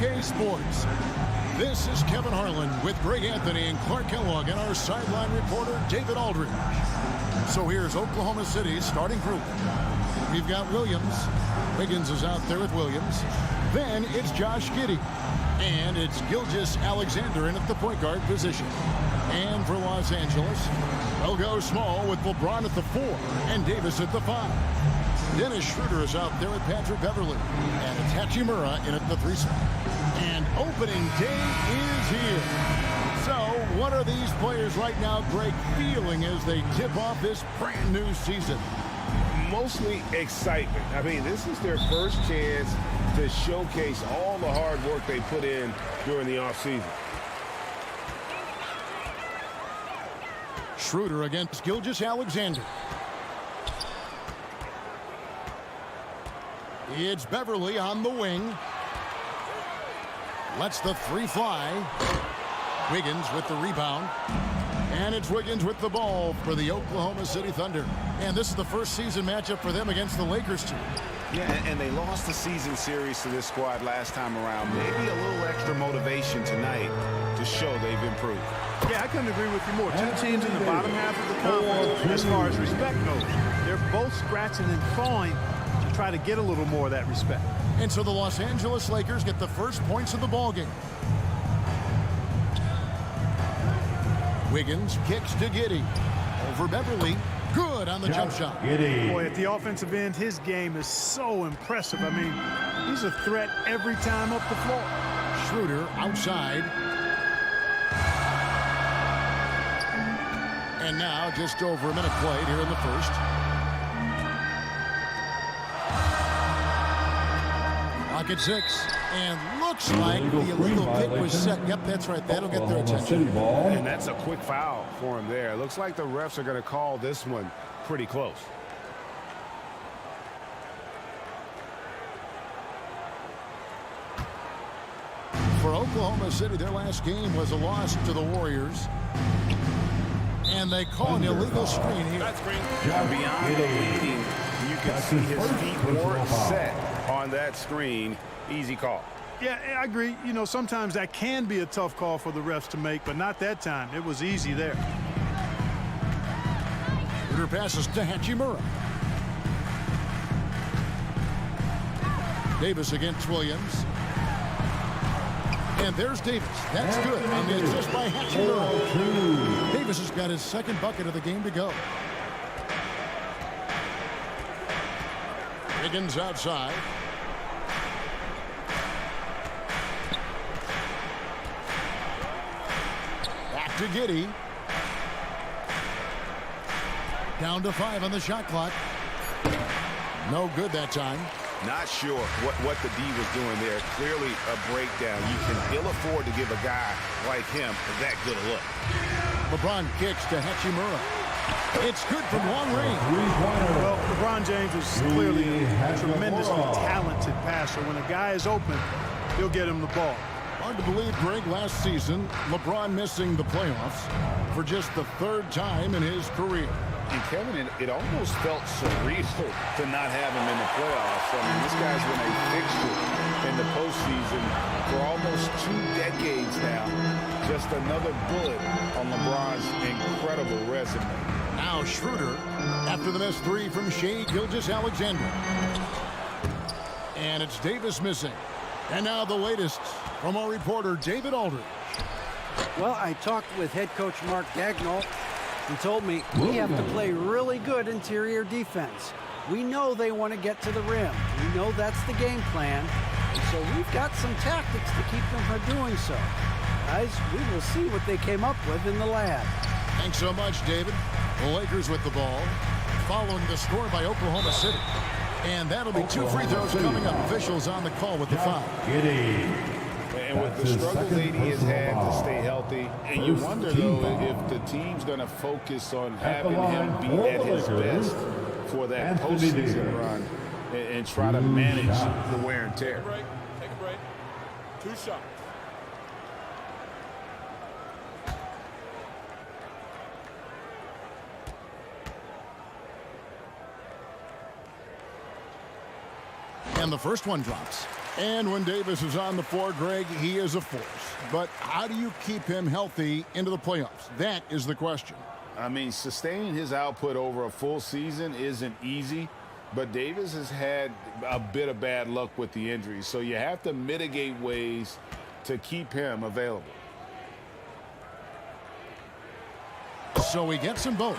2K Sports. This is Kevin Harlan with Greg Anthony and Clark Kellogg and our sideline reporter, David Aldridge. So here's Oklahoma City's starting group. We've got Williams. Wiggins is out there with Williams. Then it's Josh Giddey. And it's Gilgeous-Alexander in at the point guard position. And for Los Angeles, they'll go small with LeBron at the 4 and Davis at the 5. Dennis Schroeder is out there with Patrick Beverly. And it's Hachimura in at the 3 spot. And opening day is here. So what are these players right now, Greg, feeling as they tip off this brand new season? Mostly excitement. I mean, this is their first chance to showcase all the hard work they put in during the offseason. Schroeder against Gilgeous-Alexander. It's Beverly on the wing. Lets the 3 fly. Wiggins with the rebound. And it's Wiggins with the ball for the Oklahoma City Thunder. And this is the first season matchup for them against the Lakers team. Yeah, and they lost the season series to this squad last time around. Maybe a little extra motivation tonight to show they've improved. Yeah, I couldn't agree with you more. Two teams in the bottom half of the conference as far as respect goes. They're both scratching and clawing to try to get a little more of that respect. And so the Los Angeles Lakers get the first points of the ballgame. Wiggins kicks to Giddey. Over Beverly. Good on the jump shot. Boy, at the offensive end, his game is so impressive. I mean, he's a threat every time up the floor. Schroeder outside. And now just over a minute played here in the first. Clock at 6. And looks like the illegal kick was set. Yep, that's right. That'll get their attention. And that's a quick foul for him there. Looks like the refs are going to call this one pretty close. For Oklahoma City, their last game was a loss to the Warriors. And they call an illegal screen here. Beyond the leading, you can see his feet weren't set on that screen. Easy call. Yeah, I agree. You know, sometimes that can be a tough call for the refs to make, but not that time. It was easy there. Schroeder passes to Hachimura. Davis against Williams. And there's Davis. That's good on the assist by Hachimura. Davis has got his second bucket of the game to go. Wiggins outside. Back to Giddey. Down to 5 on the shot clock. No good that time. Not sure what the D was doing there. Clearly a breakdown. You can ill afford to give a guy like him that good a look. LeBron kicks to Hachimura. It's good from long range. Well, LeBron James is clearly a tremendously talented passer. When a guy is open, he'll get him the ball. Hard to believe, Greg, last season, LeBron missing the playoffs for just the 3rd time in his career. And Kevin, it almost felt surreal to not have him in the playoffs. I mean, this guy's been a fixture in the postseason for almost 2 decades now. Just another bullet on LeBron's incredible resume. Now Schroeder after the missed 3 from Shady Gilgeous-Alexander. And it's Davis missing. And now the latest from our reporter, David Aldridge. Well, I talked with head coach Mark Dagnall. He told me we have to play really good interior defense. We know they want to get to the rim. We know that's the game plan. And so we've got some tactics to keep them from doing so. Guys, we will see what they came up with in the lab. Thanks so much, David. The Lakers with the ball, following the score by Oklahoma City. And that'll be 2 free throws coming up. Officials on the call with the foul. And with the struggles AD has had to stay healthy, and you wonder, though, if the team's going to focus on having him be at his best for that postseason run and try to manage the wear and tear. Take a break. 2 shots. And the first one drops. And when Davis is on the floor, Greg, he is a force. But how do you keep him healthy into the playoffs? That is the question. I mean, sustaining his output over a full season isn't easy, but Davis has had a bit of bad luck with the injuries, so you have to mitigate ways to keep him available. So he gets them both.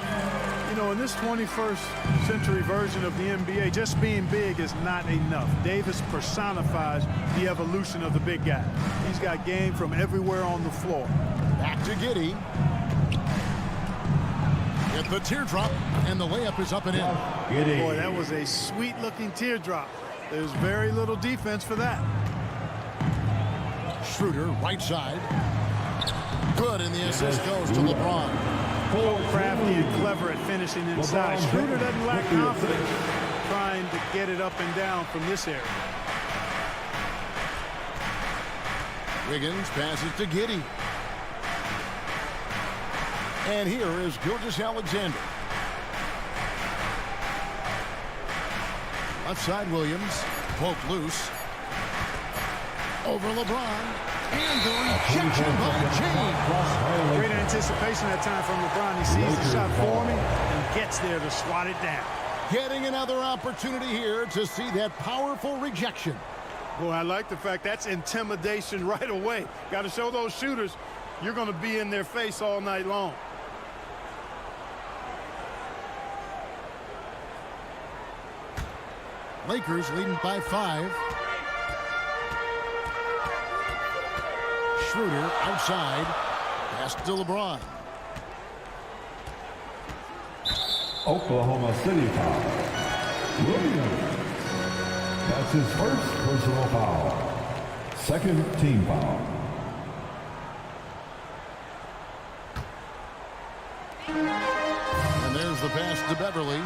You know, in this 21st century version of the NBA, just being big is not enough. Davis personifies the evolution of the big guy. He's got game from everywhere on the floor. Back to Giddey. Get the teardrop, and the layup is up and in. Boy, that was a sweet-looking teardrop. There's very little defense for that. Schroeder, right side. Good, and the assist goes to LeBron. Crafty and clever at finishing inside. Schroeder doesn't lack confidence trying to get it up and down from this area. Wiggins passes to Giddey. And here is Gilgeous-Alexander. Left side, Williams. Poked loose. Over LeBron. And the rejection by James. Great anticipation that time from LeBron. He sees the shot forming and gets there to swat it down. Getting another opportunity here to see that powerful rejection. Boy, I like the fact that's intimidation right away. Got to show those shooters you're going to be in their face all night long. Lakers leading by 5. Schroeder outside. Pass to LeBron. Oklahoma City foul. Williams. That's his first personal foul. Second team foul. And there's the pass to Beverly.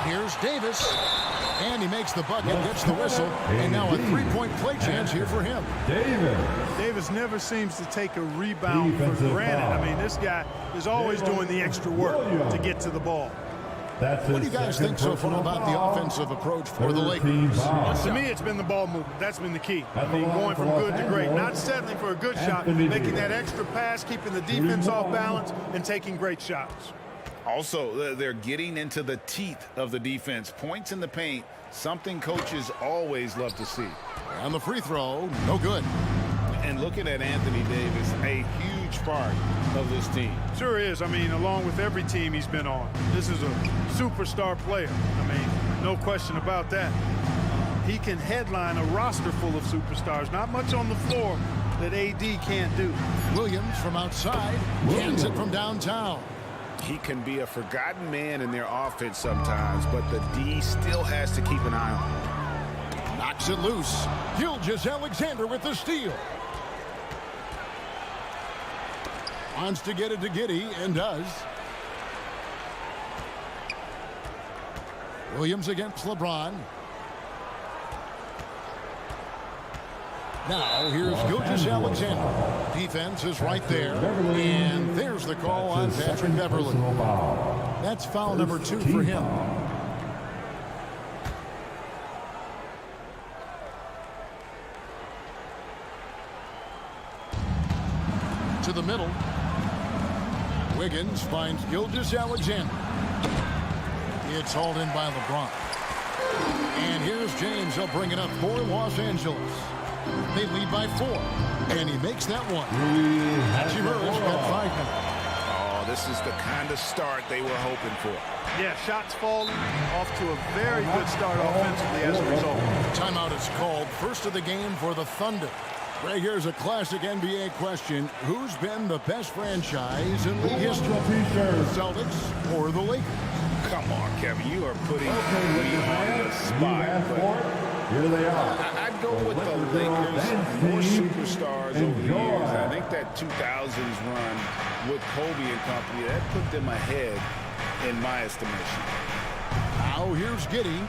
Here's Davis. And he makes the bucket, gets the whistle, and now a three-point play chance here for him. Davis never seems to take a rebound for granted. I mean, this guy is always doing the extra work to get to the ball. What do you guys think so far about the offensive approach for the Lakers? To me, it's been the ball movement. That's been the key. I mean, going from good to great. Not settling for a good shot, making that extra pass, keeping the defense off balance, and taking great shots. Also, they're getting into the teeth of the defense. Points in the paint, something coaches always love to see. On the free throw, no good. And looking at Anthony Davis, a huge part of this team. Sure is. I mean, along with every team he's been on, this is a superstar player. I mean, no question about that. He can headline a roster full of superstars. Not much on the floor that AD can't do. Williams from outside, cans it from downtown. He can be a forgotten man in their offense sometimes, but the D still has to keep an eye on him. Knocks it loose. Gilgeous-Alexander with the steal. Wants to get it to Giddey, and does. Williams against LeBron. Now, here's Gilgeous-Alexander. Defense is right there. And there's the call on Patrick Beverly. That's foul number 2 for him. To the middle. Wiggins finds Gilgeous-Alexander. It's hauled in by LeBron. And here's James. He'll bring it up for Los Angeles. They lead by 4. And he makes that one. Hachimura's got 5 minutes. Oh, this is the kind of start they were hoping for. Yeah, shots falling, off to a very good start offensively as a result. Timeout is called. First of the game for the Thunder. Right here's a classic NBA question. Who's been the best franchise in league history? The Celtics or the Lakers? Come on, Kevin. You are putting me on the spot. Here they are. I'd go with the Lakers. More superstars over the years. I think that 2000s run with Kobe and company, that put them ahead in my estimation. Now here's Giddey.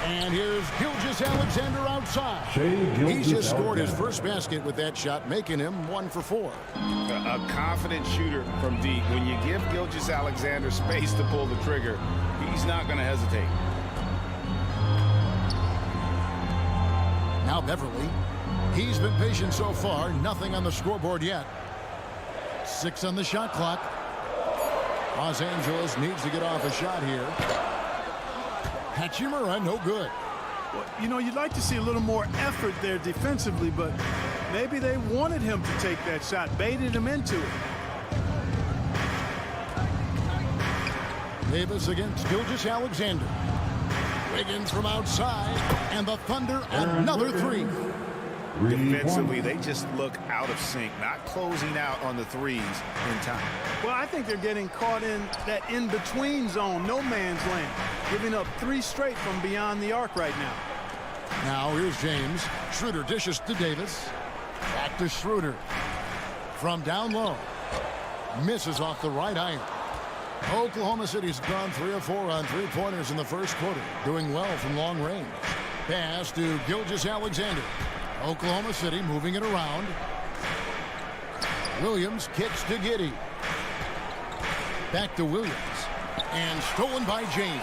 And here's Gilgeous-Alexander outside. He's just scored his first basket with that shot, making him 1 for 4. A confident shooter from deep. When you give Gilgeous-Alexander space to pull the trigger, he's not going to hesitate. Now Beverly. He's been patient so far. Nothing on the scoreboard yet. 6 on the shot clock. Los Angeles needs to get off a shot here. Hachimura, no good. Well, you know, you'd like to see a little more effort there defensively, but maybe they wanted him to take that shot, baited him into it. Davis against Gilgeous Alexander. Wiggins from outside, and the Thunder another 3. Defensively, they just look out of sync, not closing out on the threes in time. Well, I think they're getting caught in that in-between zone, no man's land, giving up 3 straight from beyond the arc right now. Now here's James. Schroeder dishes to Davis. Back to Schroeder. From down low. Misses off the right iron. Oklahoma City's gone 3 of 4 on 3-pointers in the first quarter, doing well from long range. Pass to Gilgeous Alexander. Oklahoma City moving it around. Williams kicks to Giddey. Back to Williams. And stolen by James.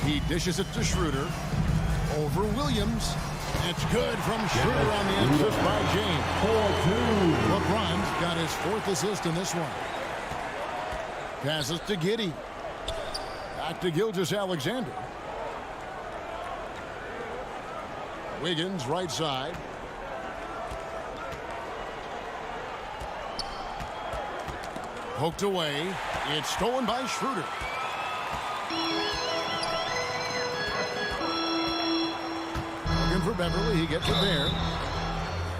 He dishes it to Schroeder. Over Williams. It's good from Schroeder on the assist by James. 4-2. LeBron's got his 4th assist in this one. Passes to Giddey. Back to Gilgeous Alexander. Wiggins right side. Poked away. It's stolen by Schroeder. Looking for Beverly. He gets it there.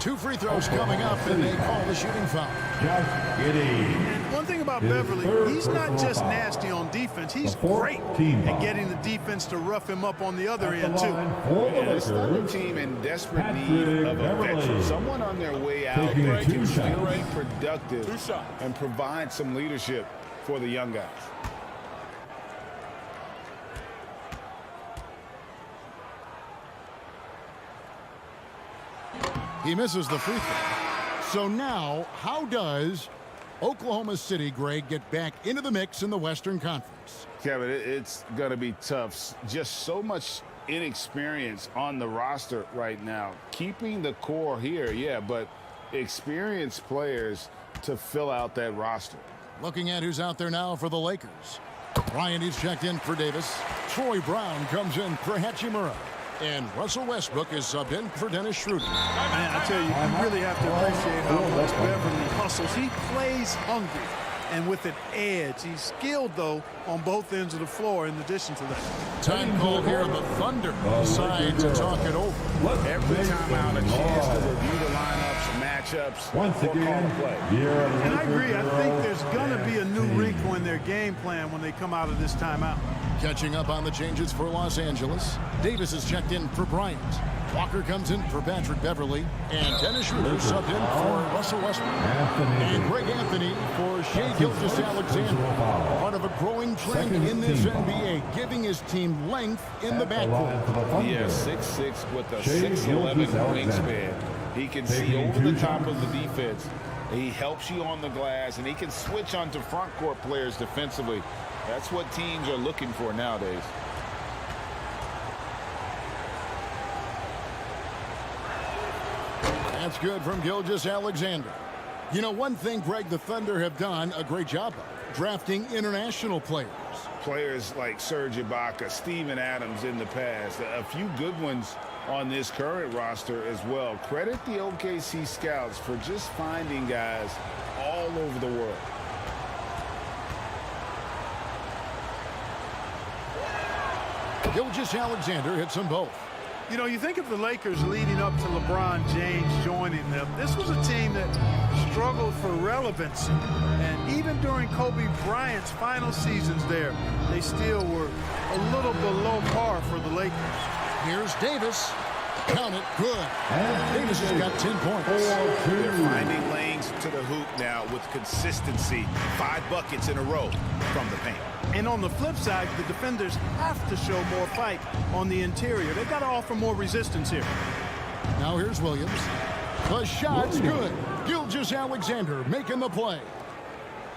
2 free throws coming up, and they call the shooting foul. And one thing about Beverly, he's not just nasty on defense. He's great at getting the defense to rough him up on the other end, too. And this Thunder team in desperate need of a veteran, someone on their way out that can be productive and provide some leadership for the young guys. He misses the free throw. So now, how does Oklahoma City, Greg, get back into the mix in the Western Conference? Kevin, it's going to be tough. Just so much inexperience on the roster right now. Keeping the core here, yeah, but experienced players to fill out that roster. Looking at who's out there now for the Lakers. Bryant is checked in for Davis. Troy Brown comes in for Hachimura. And Russell Westbrook is subbed in for Dennis Schroeder. Man, I tell you, you really have to appreciate how much Beverly hustles. He plays hungry and with an edge. He's skilled, though, on both ends of the floor in addition to that. Time call here. The Thunder decide to talk it over. Every time out, a chance to review the lineups, matchups, Once again, play. And I agree. I think there's going to be a new wrinkle in their game plan when they come out of this timeout. Catching up on the changes for Los Angeles. Davis is checked in for Bryant. Walker comes in for Patrick Beverly. And Dennis Schroeder subbed in for Russell Westbrook. And Greg Anthony for Shea Gilgeous Alexander. Part of a growing trend in this NBA, giving his team length in the backcourt. Yeah, 6'6" with a 6'11" wingspan. He can see over the top of the defense. He helps you on the glass, and he can switch onto front court players defensively. That's what teams are looking for nowadays. That's good from Gilgeous Alexander. You know, one thing, Greg, the Thunder have done a great job of drafting international players. Players like Serge Ibaka, Steven Adams in the past, a few good ones on this current roster as well. Credit the OKC scouts for just finding guys all over the world. Gilgeous Alexander hits them both. You know, you think of the Lakers leading up to LeBron James joining them. This was a team that struggled for relevancy. And even during Kobe Bryant's final seasons there, they still were a little below par for the Lakers. Here's Davis. Count it. Good. Davis has got 10 points. They're finding lanes to the hoop now with consistency. 5 buckets in a row from the paint. And on the flip side, the defenders have to show more fight on the interior. They've got to offer more resistance here. Now here's Williams. The shot's good. Gilgeous Alexander making the play.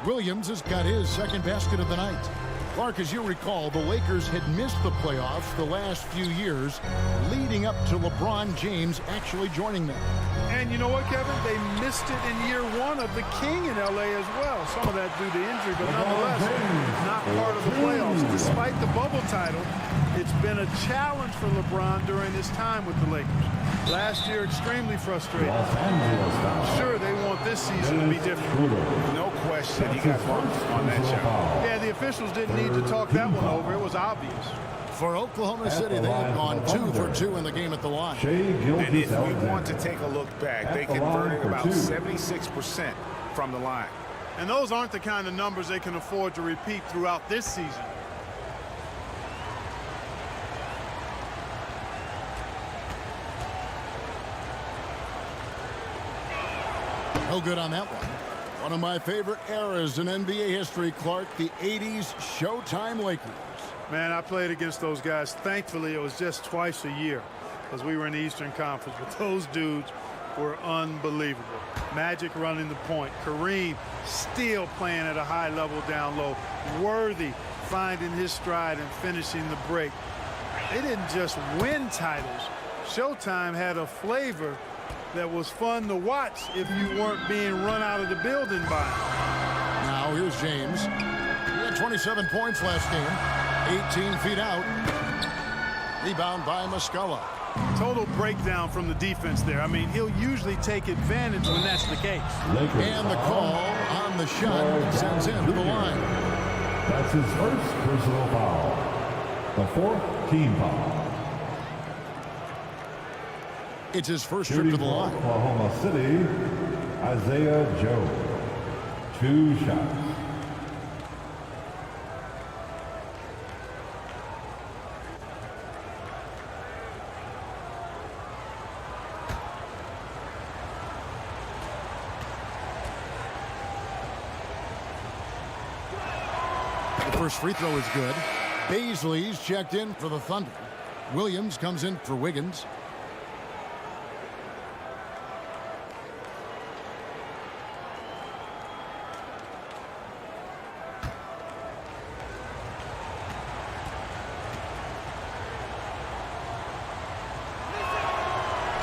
Williams has got his second basket of the night. Clark, as you recall, the Lakers had missed the playoffs the last few years, leading up to LeBron James actually joining them. And you know what, Kevin? They missed it in year one of the King in L.A. as well. Some of that due to injury, but nonetheless, not part of the playoffs. Despite the bubble title, it's been a challenge for LeBron during his time with the Lakers. Last year, extremely frustrating. I'm sure they want this season to be different. No question, he got bumped on that shot. Yeah, the officials didn't need to talk that one over. It was obvious. For Oklahoma City, they have gone 2 for 2 in the game at the line. And if we want to take a look back, they converted about 76% from the line. And those aren't the kind of numbers they can afford to repeat throughout this season. No good on that one. One of my favorite eras in NBA history, Clark, the 80s Showtime Lakers. Man, I played against those guys. Thankfully, it was just twice a year because we were in the Eastern Conference. But those dudes were unbelievable. Magic running the point. Kareem still playing at a high level down low. Worthy finding his stride and finishing the break. They didn't just win titles. Showtime had a flavor that was fun to watch if you weren't being run out of the building by him. Now here's James. He had 27 points last game. 18 feet out. Rebound by Muscala. Total breakdown from the defense there. I mean, he'll usually take advantage when that's the case. And the call on the shot sends him to the line. That's his first personal foul. The fourth team foul. It's his first trip to the line. Oklahoma City, Isaiah Joe. 2 shots. The first free throw is good. Baisley's checked in for the Thunder. Williams comes in for Wiggins.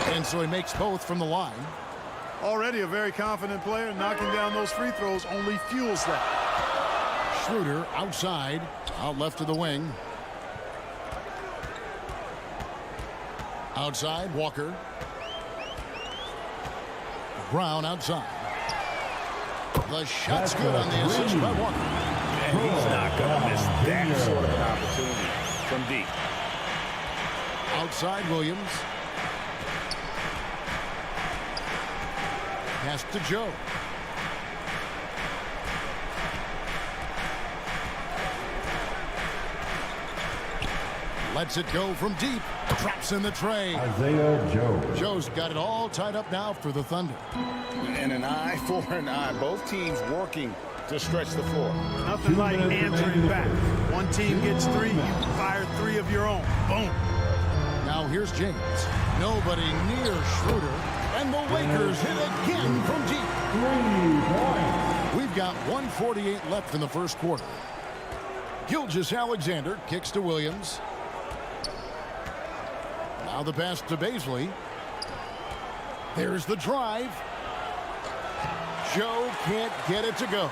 And so he makes both from the line. Already a very confident player. Knocking down those free throws only fuels that. Schroeder outside, out left to the wing. Outside, Walker. Brown outside. The shot's good on the assist by Walker. And he's not going to miss that sort of an opportunity from deep. Outside, Williams. Pass to Joe. Lets it go from deep. Traps in the tray. Isaiah Joe. Joe's got it all tied up now for the Thunder. And an eye for an eye. Both teams working to stretch the floor. Nothing like answering back. One team gets 3, you fire 3 of your own. Boom. Now here's James. Nobody near Schroeder. And the Lakers hit again from deep. 3 points. We've got 1:48 left in the first quarter. Gilgeous-Alexander kicks to Williams. Now the pass to Baisley. There's the drive. Joe can't get it to go.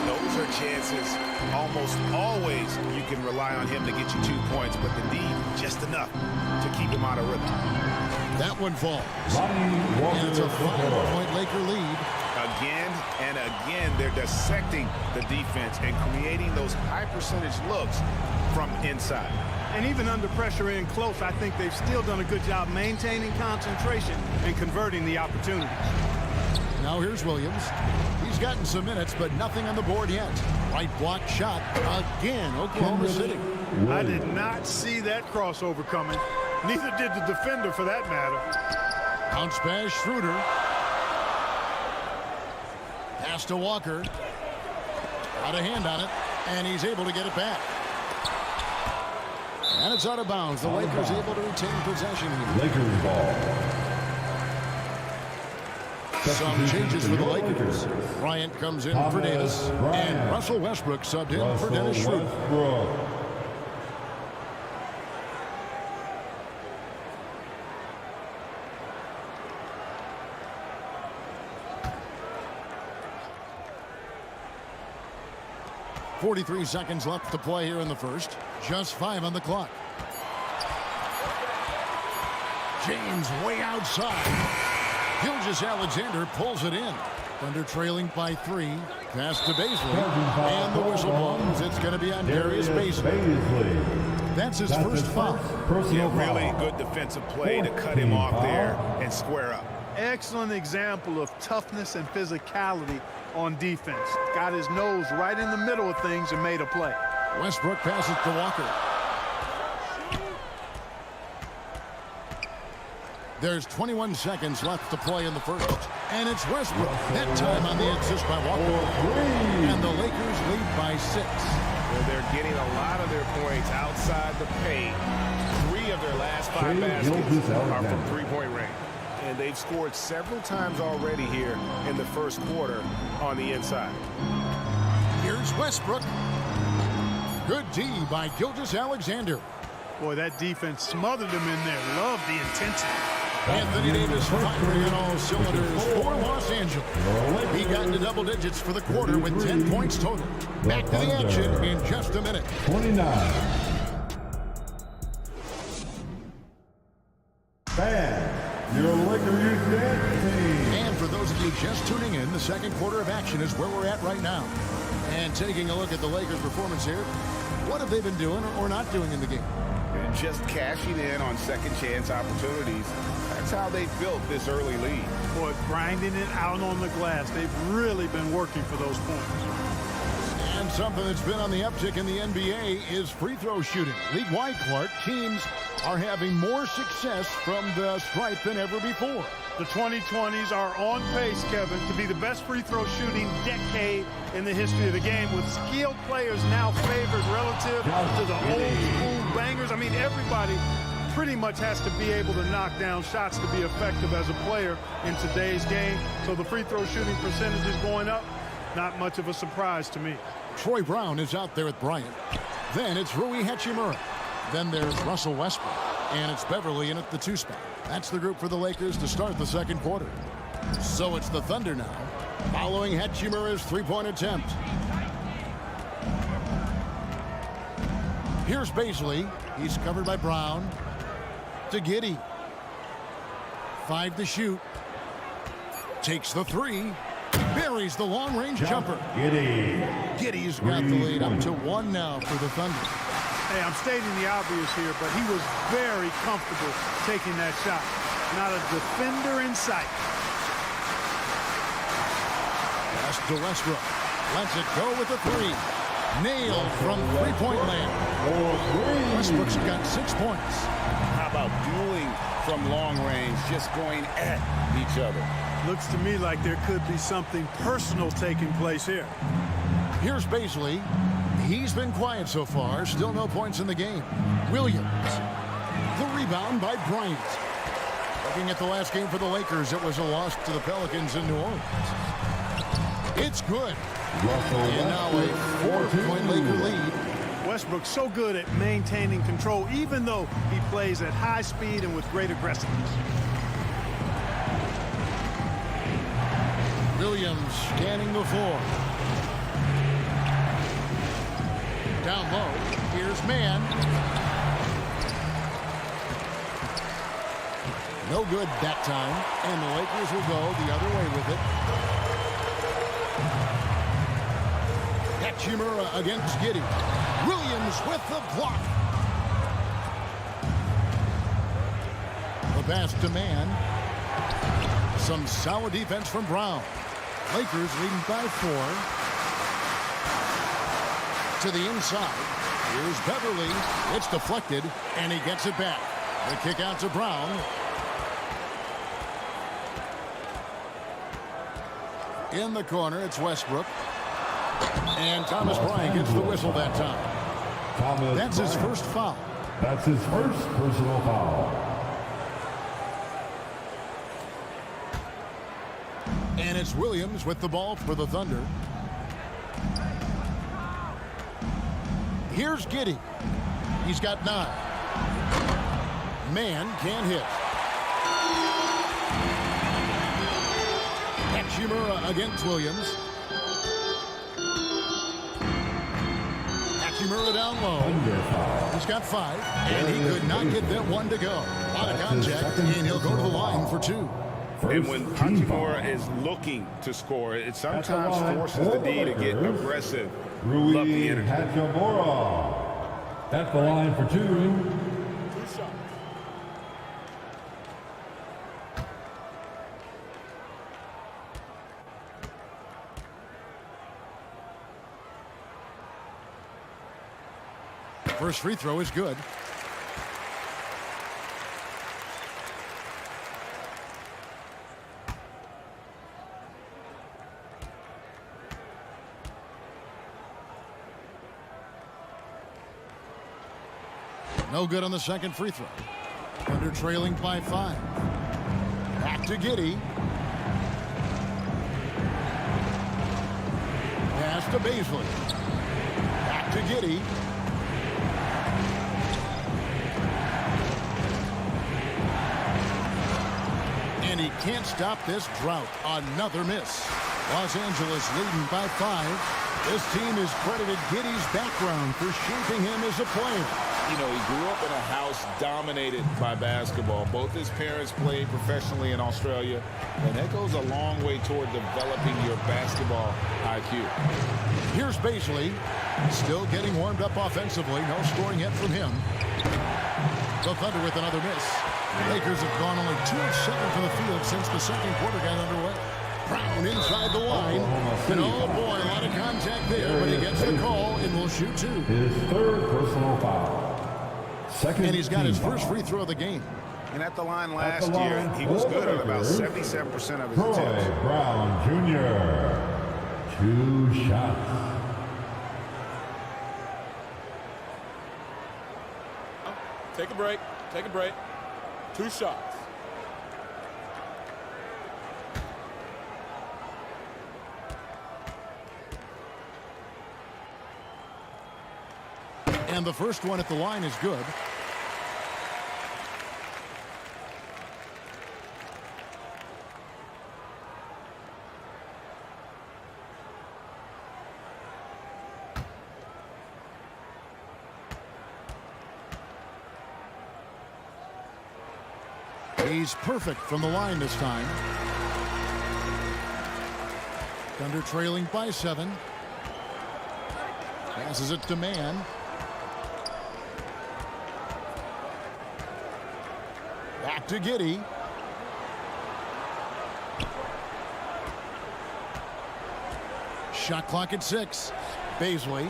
Those are chances. Almost always you can rely on him to get you 2 points, but the need just enough to keep him out of rhythm. That one falls. And it's a 5-point Laker lead. Again and again, they're dissecting the defense and creating those high percentage looks from inside. And even under pressure in close, I think they've still done a good job maintaining concentration and converting the opportunities. Now here's Williams. He's gotten some minutes, but nothing on the board yet. Right block shot again, Oklahoma City. I did not see that crossover coming. Neither did the defender, for that matter. Bounce pass, Schroeder. Pass to Walker. Got a hand on it, and he's able to get it back. And it's out of bounds. The Lakers able to retain possession here. Lakers ball. Some changes for the Lakers. Bryant comes in for Davis. And Russell Westbrook subbed in for Dennis Schroeder. 43 seconds left to play here in the first. Just 5 on the clock. James way outside. Gilgeous-Alexander pulls it in. Thunder trailing by 3. Pass to Baisley. And the whistle blows. It's going to be on Darius Baisley. That's his first foul. Yeah, really good defensive play to cut him off there and square up. Excellent example of toughness and physicality on defense. Got his nose right in the middle of things and made a play. Westbrook passes to Walker. There's 21 seconds left to play in the first. And it's Westbrook. That time on the assist by Walker. And the Lakers lead by 6. Well, they're getting a lot of their points outside the paint. 3 of their last 5 baskets are from three-point range. And they've scored several times already here in the first quarter on the inside. Here's Westbrook. Good D by Gilgeous-Alexander. Boy, that defense smothered him in there. Love the intensity. Anthony Davis firing on all cylinders for Los Angeles. He got into double digits for the quarter with 10 points total. Back to the action in just a minute. 29. Your Lakers team. And for those of you just tuning in, the second quarter of action is where we're at right now. And taking a look at the Lakers' performance here, what have they been doing or not doing in the game? And just cashing in on second chance opportunities. That's how they built this early lead. Boy, grinding it out on the glass. They've really been working for those points. And something that's been on the uptick in the NBA is free throw shooting. League-wide, Clark, teams are having more success from the stripe than ever before. The 2020s are on pace, Kevin, to be the best free throw shooting decade in the history of the game, with skilled players now favored relative to the old school bangers. I mean, everybody pretty much has to be able to knock down shots to be effective as a player in today's game. So the free throw shooting percentage is going up. Not much of a surprise to me. Troy Brown is out there with Bryant. Then it's Rui Hachimura. Then there's Russell Westbrook. And it's Beverly in at the 2 spot. That's the group for the Lakers to start the second quarter. So it's the Thunder now, following Hachimura's three-point attempt. Here's Baisley. He's covered by Brown. To Giddey. 5 to shoot. Takes the 3. Buries the long-range jumper. Giddey's got the lead up to 1 now for the Thunder. Hey, I'm stating the obvious here, but he was very comfortable taking that shot. Not a defender in sight. Pass to Westbrook. Lets it go with the 3. Nailed from three-point land. Westbrook's got 6 points. How about dueling from long range, just going at each other? Looks to me like there could be something personal taking place here. Here's Baisley. He's been quiet so far. Still no points in the game. Williams. The rebound by Bryant. Looking at the last game for the Lakers, it was a loss to the Pelicans in New Orleans. It's good. And now a 4-point Laker lead. Westbrook's so good at maintaining control, even though he plays at high speed and with great aggressiveness. Williams scanning the floor. Down low. Here's Mann. No good that time. And the Lakers will go the other way with it. Hachimura against Giddey. Williams with the block. The pass to Mann. Some solid defense from Brown. Lakers leading by 4. To the inside. Here's Beverly. It's deflected, and he gets it back. The kick out to Brown. In the corner, it's Westbrook. And Thomas Bryant gets the whistle that time. That's his first foul. That's his first personal foul. And it's Williams with the ball for the Thunder. Here's Giddey. He's got 9. Man can't hit. Hachimura against Williams. Hachimura down low. He's got 5, and he could not get that one to go. Out of contact, and he'll go to the line for 2. And when Hachimura is looking to score, it sometimes forces the D to get aggressive. Love the energy. Hachimura at the line for 2. 2 shots. First free throw is good. No good on the second free throw. Thunder trailing by 5. Back to Giddey. Pass to Baisley. Back to Giddey. And he can't stop this drought. Another miss. Los Angeles leading by 5. This team is credited Giddey's background for shaping him as a player. You know, he grew up in a house dominated by basketball. Both his parents played professionally in Australia, and that goes a long way toward developing your basketball IQ. Here's Baisley, still getting warmed up offensively. No scoring yet from him. The Thunder with another miss. The Lakers have gone only 2 of 7 from the field since the second quarter got underway. Brown inside the line. And oh boy, a lot of contact there, but he gets the call and will shoot 2. His 3rd personal foul. Second and he's got his first foul. free throw of the game. And at the line last year, he was good on about 77% of his attempts. Brown Jr. 2 shots. Take a break. Take a break. 2 shots. And the first one at the line is good. He's perfect from the line this time. Thunder trailing by 7. Passes it to Man. Back to Giddey. Shot clock at 6. Baisley.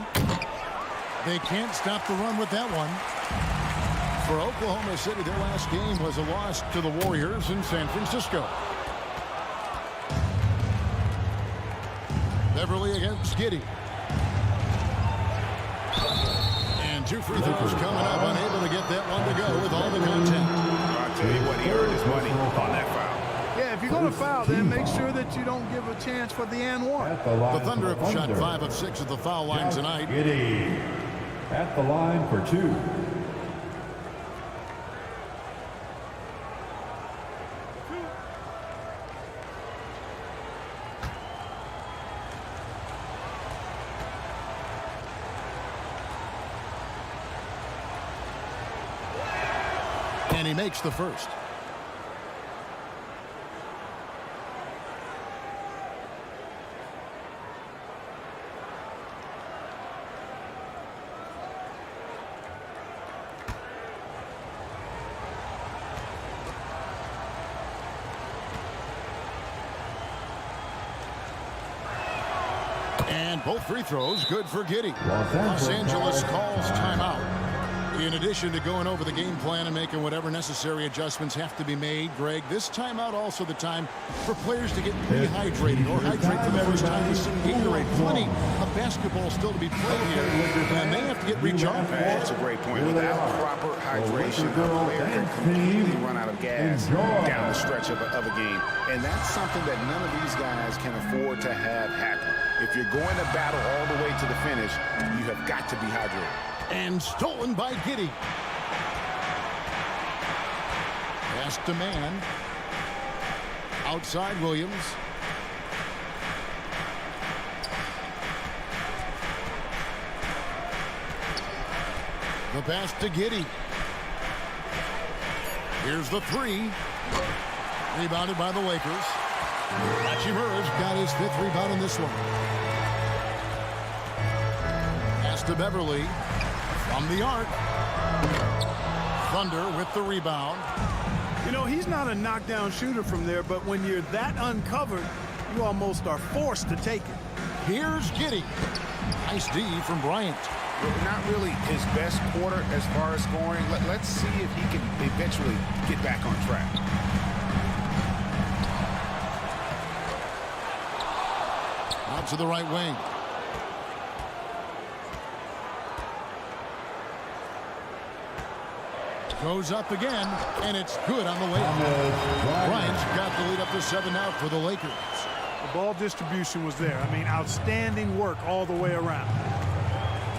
They can't stop the run with that one. For Oklahoma City, their last game was a loss to the Warriors in San Francisco. Beverly against Giddey. And 2 free throws coming up, unable to get that one to go with all the contact. I'll tell you what, he earned his money on that foul. Yeah, if you're going to foul, then make sure that you don't give a chance for the and one. The Thunder have shot 5 of 6 at the foul line tonight. Giddey at the line for 2. And he makes the first. And both free throws good for Giddey. Los Angeles calls timeout. In addition to going over the game plan and making whatever necessary adjustments have to be made, Greg, this timeout also the time for players to get rehydrated or hydrate for the first time with some Gatorade. Plenty of basketball still to be played here, and they have to get recharged. That's a great point. Without proper hydration, a player can completely run out of gas down the stretch of a game. And that's something that none of these guys can afford to have happen. If you're going to battle all the way to the finish, you have got to be hydrated. And stolen by Giddey. Pass to man. Outside Williams. The pass to Giddey. Here's the three. Rebounded by the Lakers. Hachimura's got his 5th rebound in this one. Pass to Beverly. From the arc. Thunder with the rebound. You know, he's not a knockdown shooter from there, but when you're that uncovered, you almost are forced to take it. Here's Giddey. Nice D from Bryant. Not really his best quarter as far as scoring. Let's see if he can eventually get back on track. Out to the right wing. Goes up again, and it's good on the way. Bryant's got the lead up to 7 out for the Lakers. The ball distribution was there. I mean, outstanding work all the way around.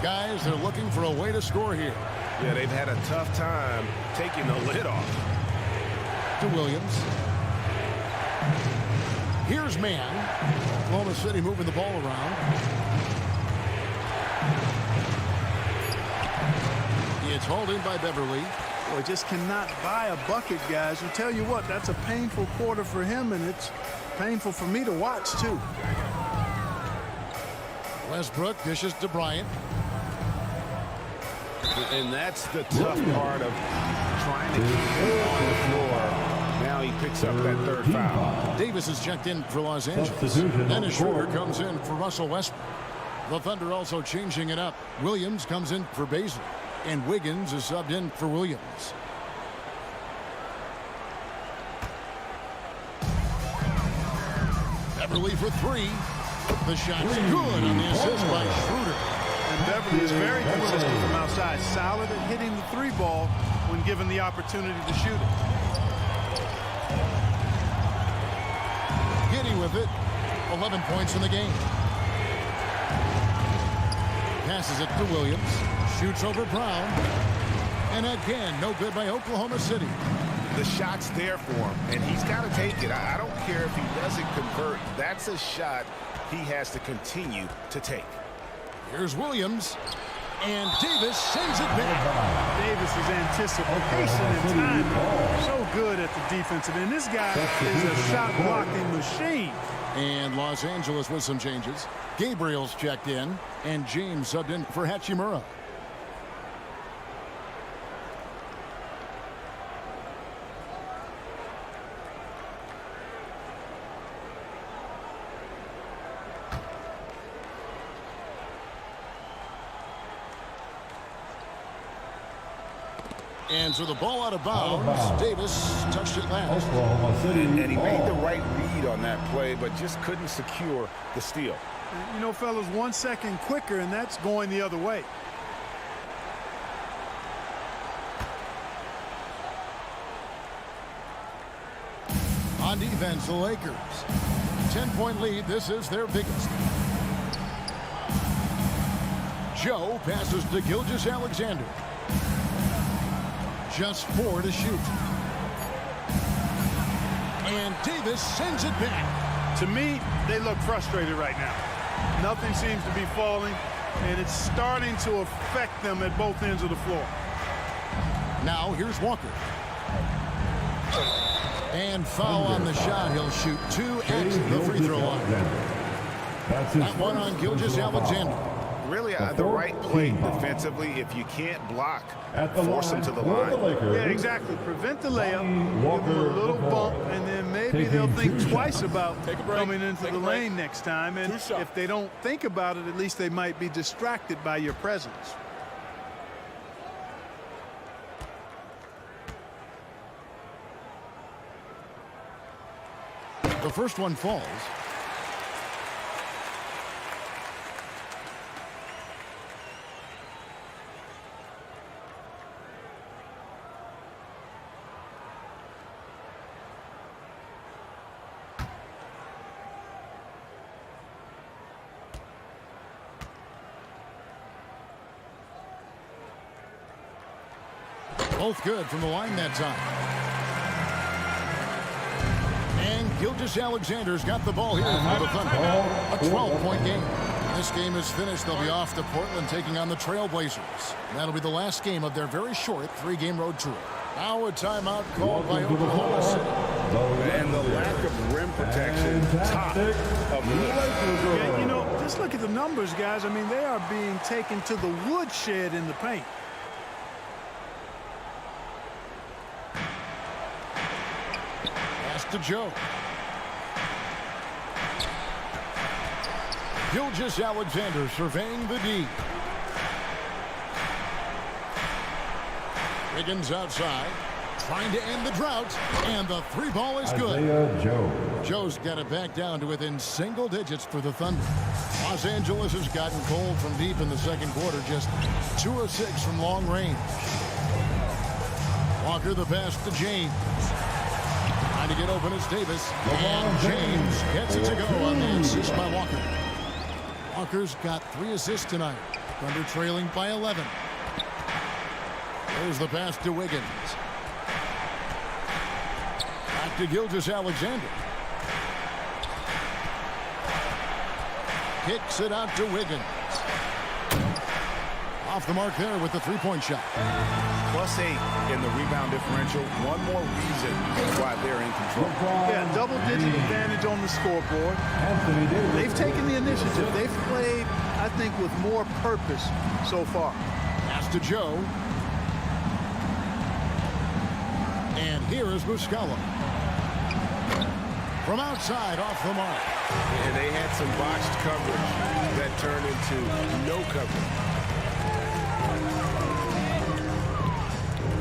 Guys, they're looking for a way to score here. Yeah, they've had a tough time taking the lid off. To Williams. Here's man. Oklahoma City moving the ball around. It's hauled in by Beverly. Boy, just cannot buy a bucket, guys. I'll tell you what, that's a painful quarter for him, and it's painful for me to watch, too. Westbrook dishes to Bryant. And that's the tough part of trying to keep him on the floor. Now he picks up that 3rd foul. Davis is checked in for Los Angeles. Dennis Schroeder comes in for Russell Westbrook. The Thunder also changing it up. Williams comes in for Baszler. And Wiggins is subbed in for Williams. Beverly for 3. The shot's good on the assist by Schroeder. And Beverly is very consistent from outside. Solid at hitting the 3 ball when given the opportunity to shoot it. Giddey with it. 11 points in the game. Passes it to Williams. Shoots over Brown. And again, no good by Oklahoma City. The shot's there for him, and he's got to take it. I don't care if he doesn't convert. That's a shot he has to continue to take. Here's Williams. And Davis sends it back. Davis's anticipation and timing so good at the defensive end. This guy is a shot blocking machine. And Los Angeles with some changes. Gabriel's checked in, and James subbed in for Hachimura. And so the ball out of bounds. Davis touched it last. And he made the right read on that play, but just couldn't secure the steal. You know, fellas, 1 second quicker, and that's going the other way. On defense, the Lakers. 10-point lead. This is their biggest. Joe passes to Gilgeous-Alexander. Just 4 to shoot. And Davis sends it back. To me, they look frustrated right now. Nothing seems to be falling, and it's starting to affect them at both ends of the floor. Now here's Walker. And foul on the shot. He'll shoot 2 at the free throw line. That one on Gilgeous-Alexander. Really the right play defensively. If you can't block, force them to the line. Yeah, exactly. Prevent the layup, give them a little bump, and then maybe they'll think twice about coming into the lane next time. And if they don't think about it, at least they might be distracted by your presence. The first one falls. Both good from the line that time. And Gilgeous-Alexander's got the ball here for the Thunder. A 12-point game. This game is finished. They'll be off to Portland taking on the Trailblazers. That'll be the last game of their very short 3-game road tour. Now a timeout called by Oklahoma City. And the lack of rim protection, top of the list. Yeah, you know, just look at the numbers, guys. I mean, they are being taken to the woodshed in the paint. To Joe. Gilgeous-Alexander surveying the D. Wiggins outside, trying to end the drought, and the 3 ball is good. Joe's got it back down to within single digits for the Thunder. Los Angeles has gotten cold from deep in the second quarter, just 2 of 6 from long range. Walker the pass to James. To get open is Davis, and James gets it to go on the assist by Walker. Walker's got 3 assists tonight. Thunder trailing by 11. There's the pass to Wiggins. Back to Gilgeous-Alexander. Kicks it out to Wiggins. Off the mark there with the 3-point shot. +8 in the rebound differential. One more reason why they're in control. Yeah, double-digit advantage on the scoreboard. They've taken the initiative. They've played, I think, with more purpose so far. Pass to Joe. And here is Muscala. From outside, off the mark. And they had some botched coverage that turned into no coverage.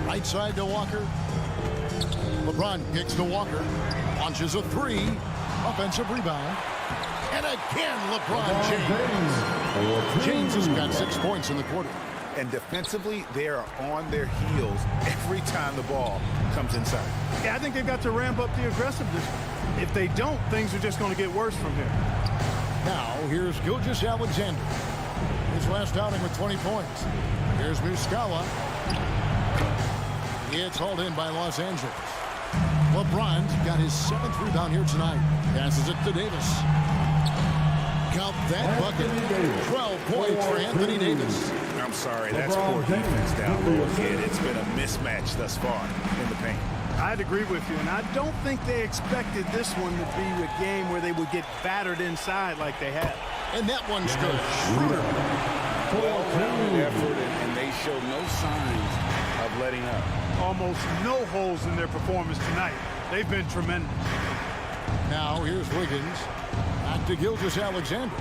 Right side to Walker. LeBron kicks to Walker. Launches a 3. Offensive rebound. And again, LeBron James. James has got 6 points in the quarter. And defensively, they are on their heels every time the ball comes inside. Yeah, I think they've got to ramp up the aggressiveness. If they don't, things are just going to get worse from here. Now, here's Gilgeous-Alexander. His last outing with 20 points. Here's Muscala. It's hauled in by Los Angeles. LeBron's got his 7th rebound here tonight. Passes it to Davis. Count that bucket. 12 points for Anthony Davis. I'm sorry, that's poor defense down low again. It's been a mismatch thus far in the paint. I'd agree with you, and I don't think they expected this one to be a game where they would get battered inside like they have. And that one's good. Schroeder. Well-rounded effort, and they show no signs of letting up. Almost no holes in their performance tonight. They've been tremendous. Now here's Wiggins. Back to Gilgeous-Alexander.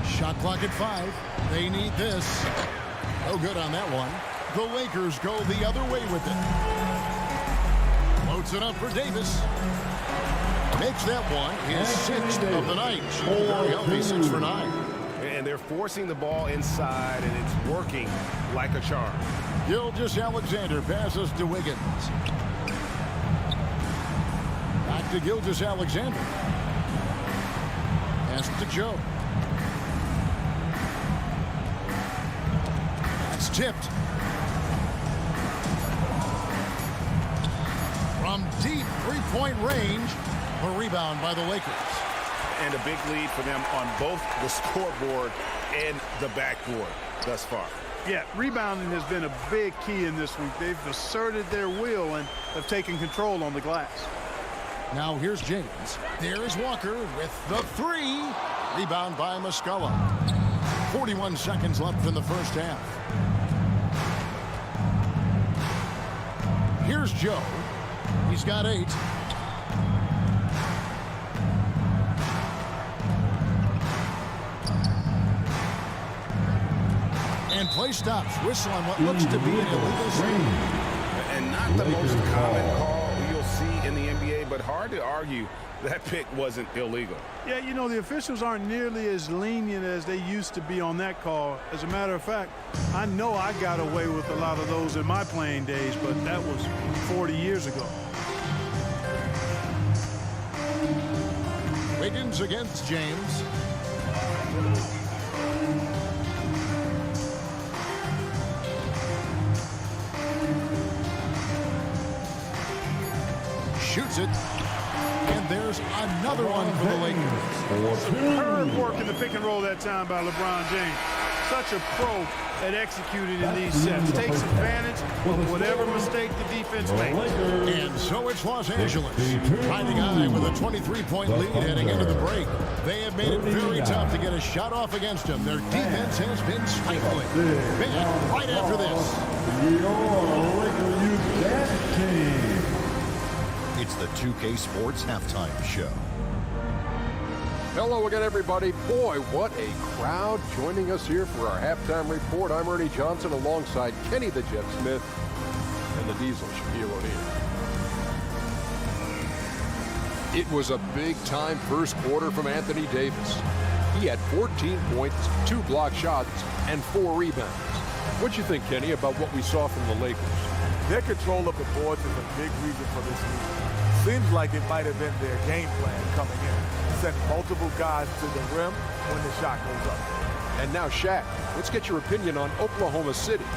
Shot clock at 5. They need this. No good on that one. The Lakers go the other way with it. Loads it up for Davis. Makes that one his 6th of the night. Very healthy 6 for 9. And they're forcing the ball inside, and it's working like a charm. Gilgeous-Alexander passes to Wiggins. Back to Gilgeous-Alexander. Pass to Joe. That's tipped. From deep 3-point range, a rebound by the Lakers. And a big lead for them on both the scoreboard and the backboard thus far. Yeah, rebounding has been a big key in this week. They've asserted their will and have taken control on the glass. Now here's James. There's Walker with the 3. Rebound by Muscala. 41 seconds left in the first half. Here's Joe. He's got 8. And play stops. Whistle on what looks to be an illegal swing. And not the most common call you'll see in the NBA, but hard to argue that pick wasn't illegal. Yeah, you know, the officials aren't nearly as lenient as they used to be on that call. As a matter of fact, I know I got away with a lot of those in my playing days, but that was 40 years ago. Wiggins against James. Shoots it. And there's another one for the Lakers. Superb work in the pick and roll that time by LeBron James. Such a pro at executing in these sets. Takes advantage of whatever mistake the defense makes. And so it's Los Angeles, riding high with a 23-point lead heading into the break. They have made it very tough to get a shot off against them. Their defense has been stifling. Back right after this. Your Laker Youth Dance Team. It's the 2K Sports Halftime Show. Hello again, everybody. Boy, what a crowd joining us here for our halftime report. I'm Ernie Johnson alongside Kenny the Jet Smith and the Diesel Shaquille O'Neal. It was a big-time first quarter from Anthony Davis. He had 14 points, 2 block shots, and 4 rebounds. What you think, Kenny, about what we saw from the Lakers? Their control of the boards is a big reason for this lead. Seems like it might have been their game plan coming in. Send multiple guys to the rim when the shot goes up. And now, Shaq, let's get your opinion on Oklahoma City.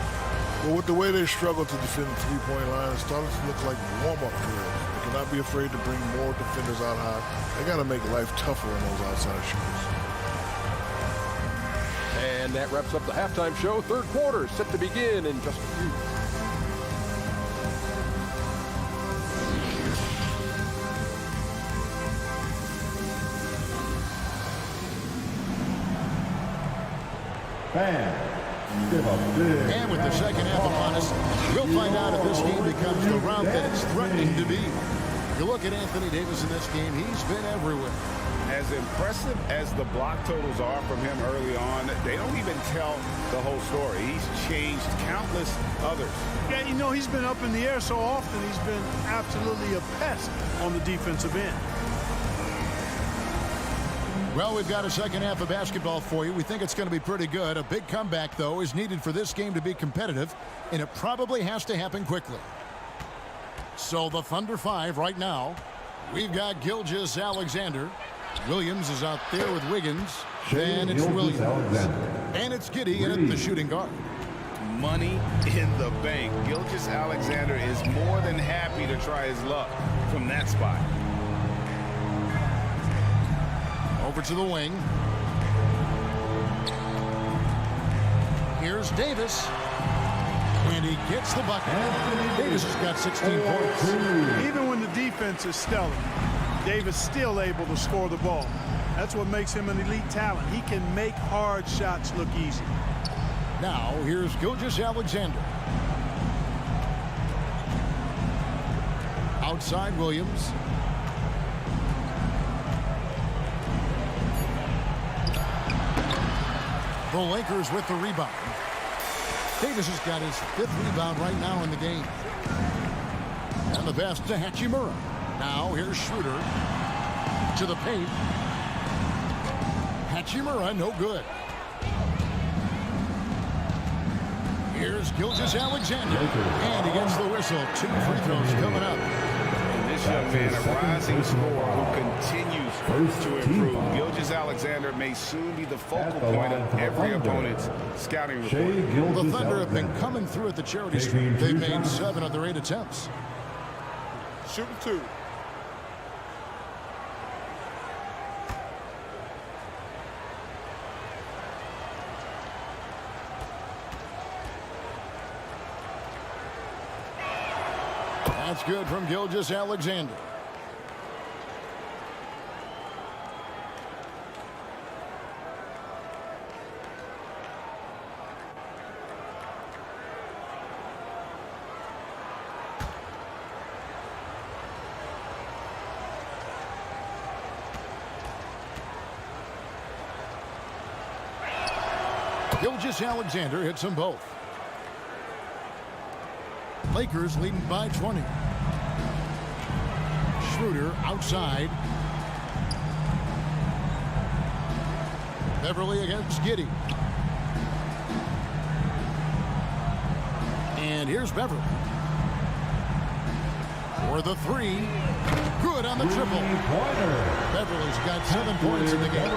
Well, with the way they struggle to defend the three-point line, it's starting to look like warm-up drills. They cannot be afraid to bring more defenders out high. They got to make life tougher on those outside shooters. And that wraps up the halftime show. Third quarter set to begin in just a few. And with the second half upon us, we'll find out if this game becomes the route that it's threatening to be. You look at Anthony Davis in this game, he's been everywhere. As impressive as the block totals are from him early on, they don't even tell the whole story. He's changed countless others. Yeah, you know, he's been up in the air so often, he's been absolutely a pest on the defensive end. Well, we've got a second half of basketball for you. We think it's going to be pretty good. A big comeback, though, is needed for this game to be competitive, and it probably has to happen quickly. So the Thunder 5 right now. We've got Gilgeous-Alexander. Williams is out there with Wiggins. Then it's Williams. And it's Giddy in at the shooting guard. Money in the bank. Gilgeous-Alexander is more than happy to try his luck from that spot. Over to the wing. Here's Davis. And he gets the bucket. Davis has got 16 points. Even when the defense is stellar, Davis still able to score the ball. That's what makes him an elite talent. He can make hard shots look easy. Now, here's Gilgeous-Alexander. Outside Williams. The Lakers with the rebound. Davis has got his 5th rebound right now in the game. And the pass to Hachimura. Now here's Schroeder to the paint. Hachimura, no good. Here's Gilgeous-Alexander. And he gets the whistle. 2 free throws coming up. This young man, a rising scorer who continues to improve. Gilgeous-Alexander may soon be the focal point of every opponent's scouting report. The Thunder have been coming through at the charity stripe. They've made 7 of their 8 attempts. Shooting 2. That's good from Gilgeous-Alexander. Gilgeous-Alexander hits them both. Lakers leading by 20. Schroeder outside. Beverly against Giddey. And here's Beverly. For the three. Good on the triple. Beverly's got 7 points in the game.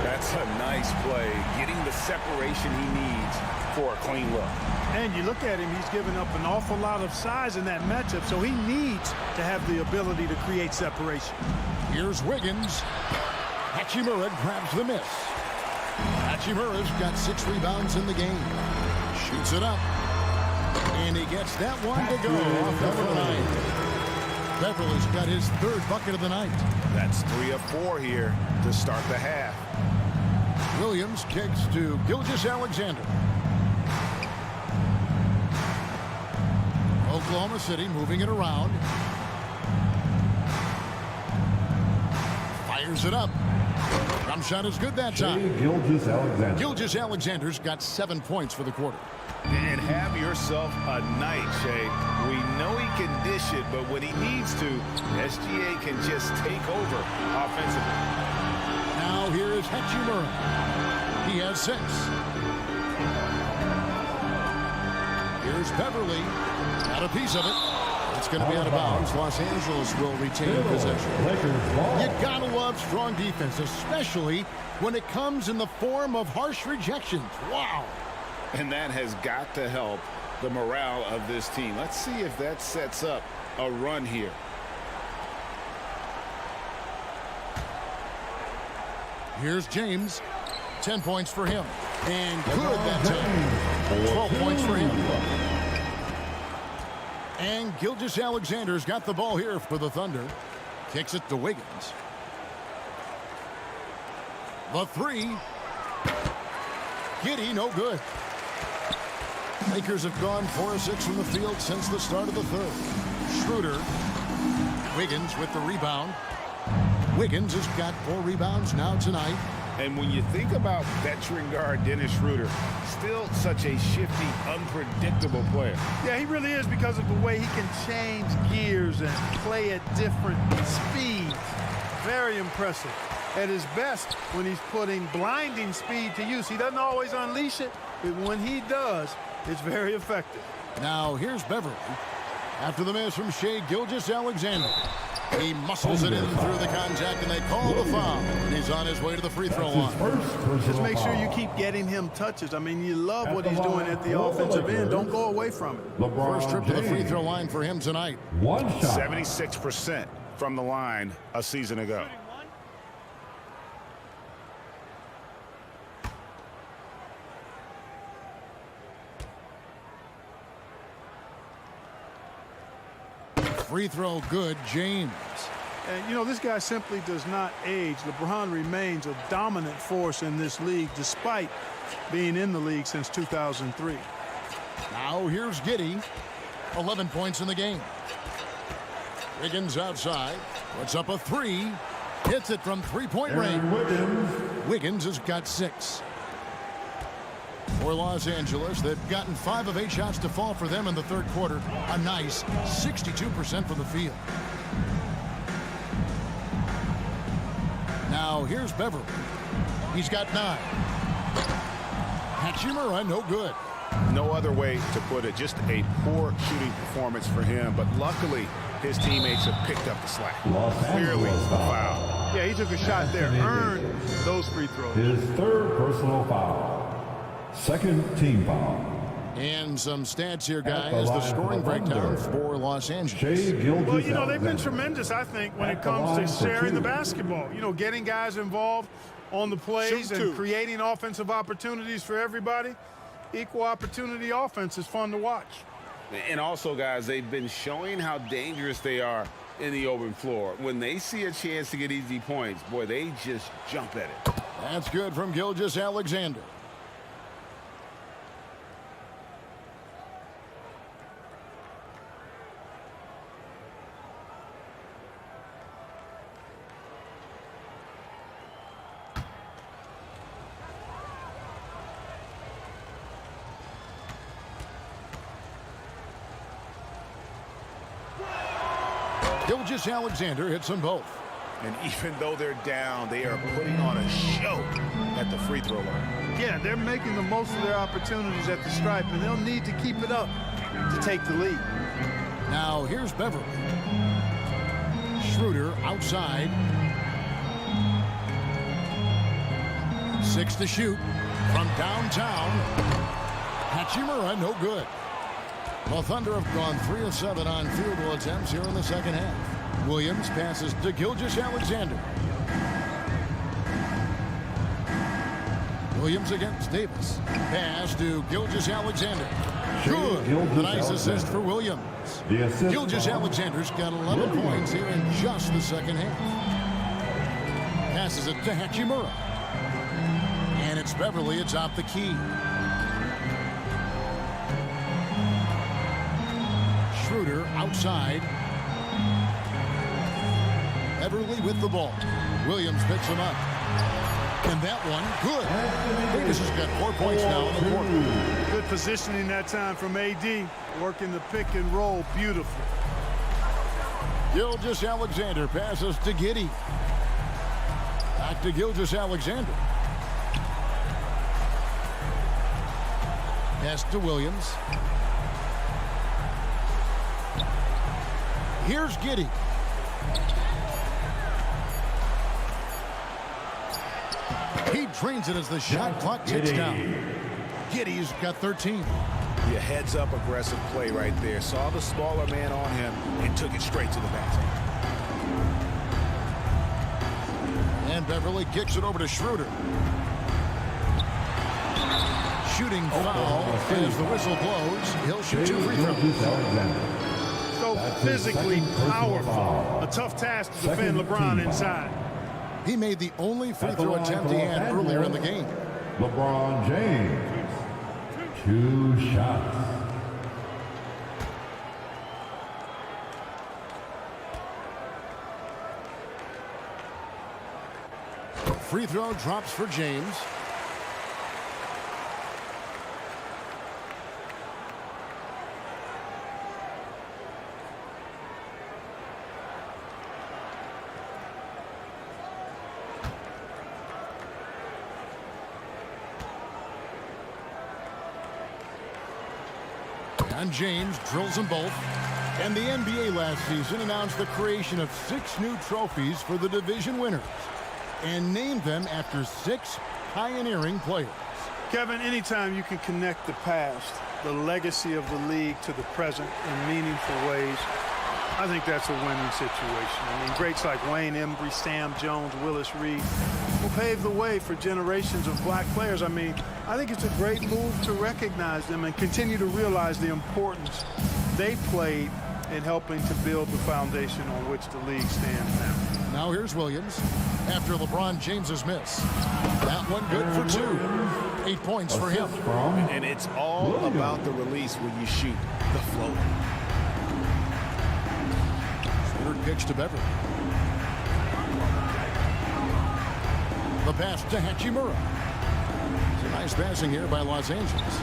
That's a nice play. Getting the separation he needs for a clean look. And you look at him, he's given up an awful lot of size in that matchup, so he needs to have the ability to create separation. Here's Wiggins. Hachimura grabs the miss. Hachimura's got 6 rebounds in the game. Shoots it up. And he gets that one to go off the front line. Beverly's got his 3rd bucket of the night. That's 3 of 4 here to start the half. Williams kicks to Gilgeous-Alexander. Oklahoma City moving it around. Fires it up. Jump shot is good that time. Gilgeous-Alexander. Gilgeous-Alexander's got 7 points for the quarter. And have yourself a night, Shay. We know he can dish it, but when he needs to, SGA can just take over offensively. Now here is Hachimura. He has 6. Here's Beverly. Got a piece of it. It's going to be out of bounds. Los Angeles will retain possession. You gotta love strong defense, especially when it comes in the form of harsh rejections. Wow. And that has got to help the morale of this team. Let's see if that sets up a run here. Here's James. 10 points for him. And good that time. 12 points for him. And Gilgeous-Alexander's got the ball here for the Thunder. Kicks it to Wiggins. The 3. Giddey, no good. Lakers have gone 4 of 6 from the field since the start of the 3rd. Schroeder. Wiggins with the rebound. Wiggins has got 4 rebounds now tonight. And when you think about veteran guard Dennis Schroeder, still such a shifty, unpredictable player. Yeah, he really is, because of the way he can change gears and play at different speeds. Very impressive. At his best, when he's putting blinding speed to use. He doesn't always unleash it, but when he does, it's very effective. Now here's Beverly. After the miss from Shea Gilgeous-Alexander. He muscles it in through the contact, and they call the foul. And he's on his way to the free throw line. Just make sure you keep getting him touches. I mean, you love what he's doing at the offensive end. Don't go away from it. First trip to the free throw line for him tonight. 76% from the line a season ago. Free throw good, James. And, you know, this guy simply does not age. LeBron remains a dominant force in this league, despite being in the league since 2003. Now here's Giddey. 11 points in the game. Wiggins outside. Puts up a 3. Hits it from 3-point range. Wiggins has got 6. For Los Angeles, they've gotten 5 of 8 shots to fall for them in the 3rd quarter. A nice 62% from the field. Now here's Beverly. He's got 9. Hachimura, no good. No other way to put it. Just a poor shooting performance for him. But luckily, his teammates have picked up the slack. Clearly a foul. Yeah, he took a shot there. Earned those free throws. His 3rd personal foul. 2nd team foul. And some stats here, guys. The scoring breakdown for Los Angeles. Well, you know, they've been tremendous, I think, when it comes to sharing the basketball. You know, getting guys involved on the plays and creating offensive opportunities for everybody. Equal opportunity offense is fun to watch. And also, guys, they've been showing how dangerous they are in the open floor. When they see a chance to get easy points, boy, they just jump at it. That's good from Gilgeous-Alexander. Gilgeous-Alexander hits them both. And even though they're down, they are putting on a show at the free throw line. Yeah, they're making the most of their opportunities at the stripe, and they'll need to keep it up to take the lead. Now here's Beverly. Schroeder outside. 6 to shoot from downtown. Hachimura, no good. The Thunder have gone 3 of 7 on field goal attempts here in the second half. Williams passes to Gilgeous-Alexander. Williams against Davis. Pass to Gilgeous-Alexander. Good. Nice assist for Williams. Gilgeous-Alexander's got 11 points here in just the second half. Passes it to Hachimura. And it's Beverly atop the key. Schroeder outside. Beverly with the ball. Williams picks him up. And that one, good. Davis has got 4 points now in the quarter. Good positioning that time from AD. Working the pick and roll, beautiful. Gilgeous-Alexander passes to Giddey. Back to Gilgeous-Alexander. Pass to Williams. Here's Giddey. He drains it as the shot clock ticks down. Giddey's got 13. Yeah, heads up aggressive play right there. Saw the smaller man on him and took it straight to the basket. And Beverly kicks it over to Schroeder. Shooting foul as the whistle blows. He'll shoot 2 free throws. So physically powerful. A tough task to defend LeBron inside. He made the only free throw attempt he had earlier in the game. LeBron James, 2 shots. Free throw drops for James. And James drills them both. And the NBA last season announced the creation of 6 new trophies for the division winners and named them after 6 pioneering players. Kevin, anytime you can connect the past, the legacy of the league to the present in meaningful ways, I think that's a winning situation. I mean, greats like Wayne Embry, Sam Jones, Willis Reed will pave the way for generations of black players. I mean, I think it's a great move to recognize them and continue to realize the importance they played in helping to build the foundation on which the league stands now. Now here's Williams after LeBron James's miss. That one good for 2. 8 points for him. And it's all about the release when you shoot the float. Third pitch to Beverly. The pass to Hachimura. It's a nice passing here by Los Angeles.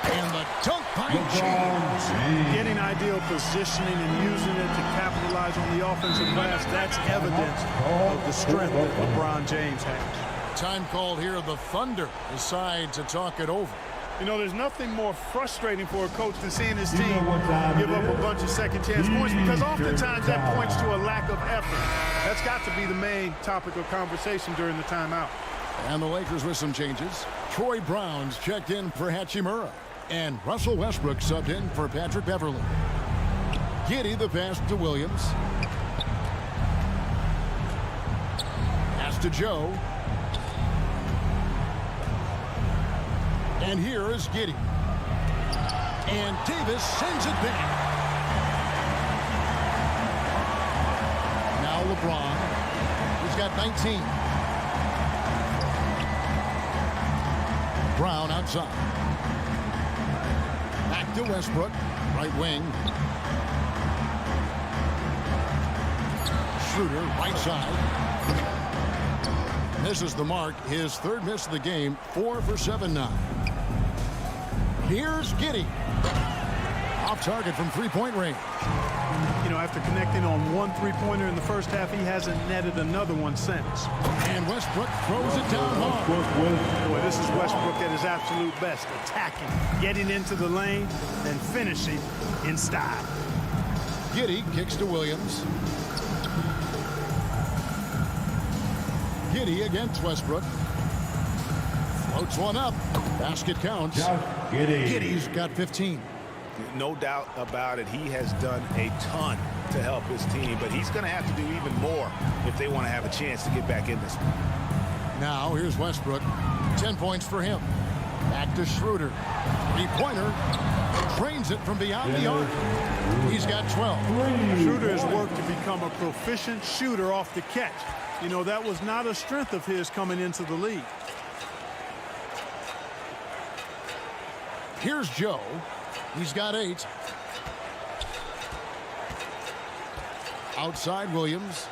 And the dunk by James. Getting ideal positioning and using it to capitalize on the offensive glass, that's evidence of the strength that LeBron James has. Time called here. The Thunder decide to talk it over. You know, there's nothing more frustrating for a coach than seeing his team give up a bunch of second chance points, because oftentimes that points to a lack of effort. That's got to be the main topic of conversation during the timeout. And the Lakers with some changes. Troy Brown's checked in for Hachimura. And Russell Westbrook subbed in for Patrick Beverly. Giddey the pass to Williams. Pass to Joe. And here is Giddey. And Davis sends it back. Now LeBron. He's got 19. Brown outside. Back to Westbrook. Right wing. Schroeder, right side. Misses the mark. His 3rd miss of the game. 4 for 7 now. Here's Giddey. Off target from three-point range. You know, after connecting on one three-pointer in the first half, he hasn't netted another one since. And Westbrook throws it down hard. Boy, this is Westbrook at his absolute best. Attacking, getting into the lane, and finishing in style. Giddey kicks to Williams. Giddey against Westbrook. Floats one up. Basket counts. Giddey's got 15. No doubt about it. He has done a ton to help his team, but he's going to have to do even more if they want to have a chance to get back in this one. Now here's Westbrook. 10 points for him. Back to Schroeder. Three-pointer. Trains it from beyond the arc. He's got 12. Schroeder has worked to become a proficient shooter off the catch. You know, that was not a strength of his coming into the league. Here's Joe. He's got 8. Outside Williams.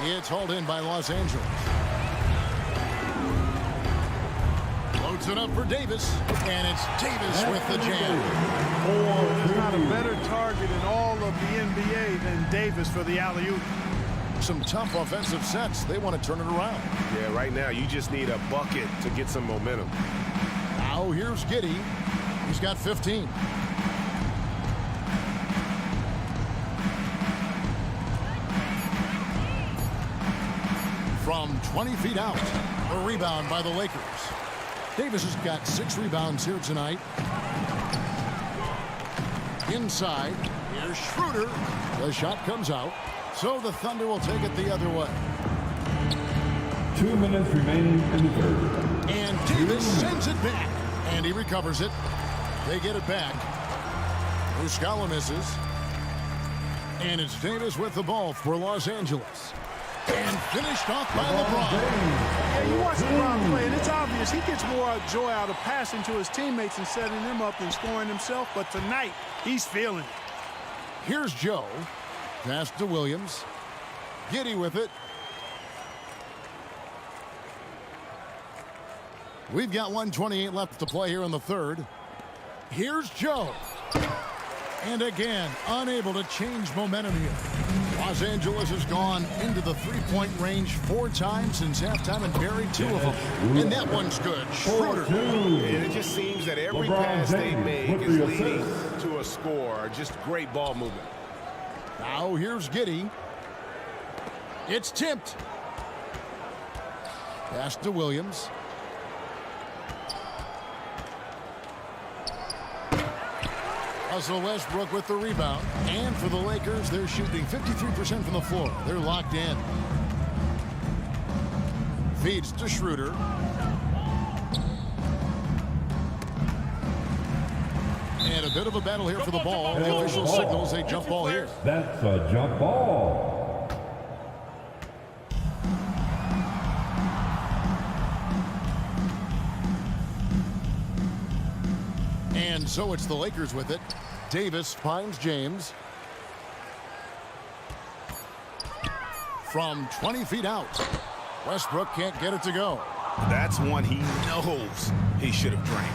It's hauled in by Los Angeles. Loads it up for Davis. And it's Davis with the jam. There's not a better target in all of the NBA than Davis for the alley-oop. Some tough offensive sets. They want to turn it around. Yeah, right now you just need a bucket to get some momentum. Now here's Giddey. He's got 15. From 20 feet out, a rebound by the Lakers. Davis has got 6 rebounds here tonight. Inside, here's Schroeder. The shot comes out, so the Thunder will take it the other way. 2 minutes remaining in the third. And Davis sends it back, and he recovers it. They get it back. Muscala misses. And it's Davis with the ball for Los Angeles. And finished off by LeBron. Yeah, you watch LeBron play, and it's obvious he gets more joy out of passing to his teammates and setting them up than scoring himself. But tonight, he's feeling it. Here's Joe. Pass to Williams. Giddey with it. We've got 1:28 left to play here in the third. Here's Joe. And again, unable to change momentum here. Los Angeles has gone into the three-point range 4 times since halftime and buried 2 of them. And that one's good. Schroeder. And it just seems that every pass they make is leading to a score. Just great ball movement. Now here's Giddey. It's tipped. Pass to Williams. Russell Westbrook with the rebound. And for the Lakers, they're shooting 53% from the floor. They're locked in. Feeds to Schroeder. And a bit of a battle here for the ball. The official signals a jump ball here. That's a jump ball. And so it's the Lakers with it. Davis finds James. From 20 feet out. Westbrook can't get it to go. That's one he knows he should have drained.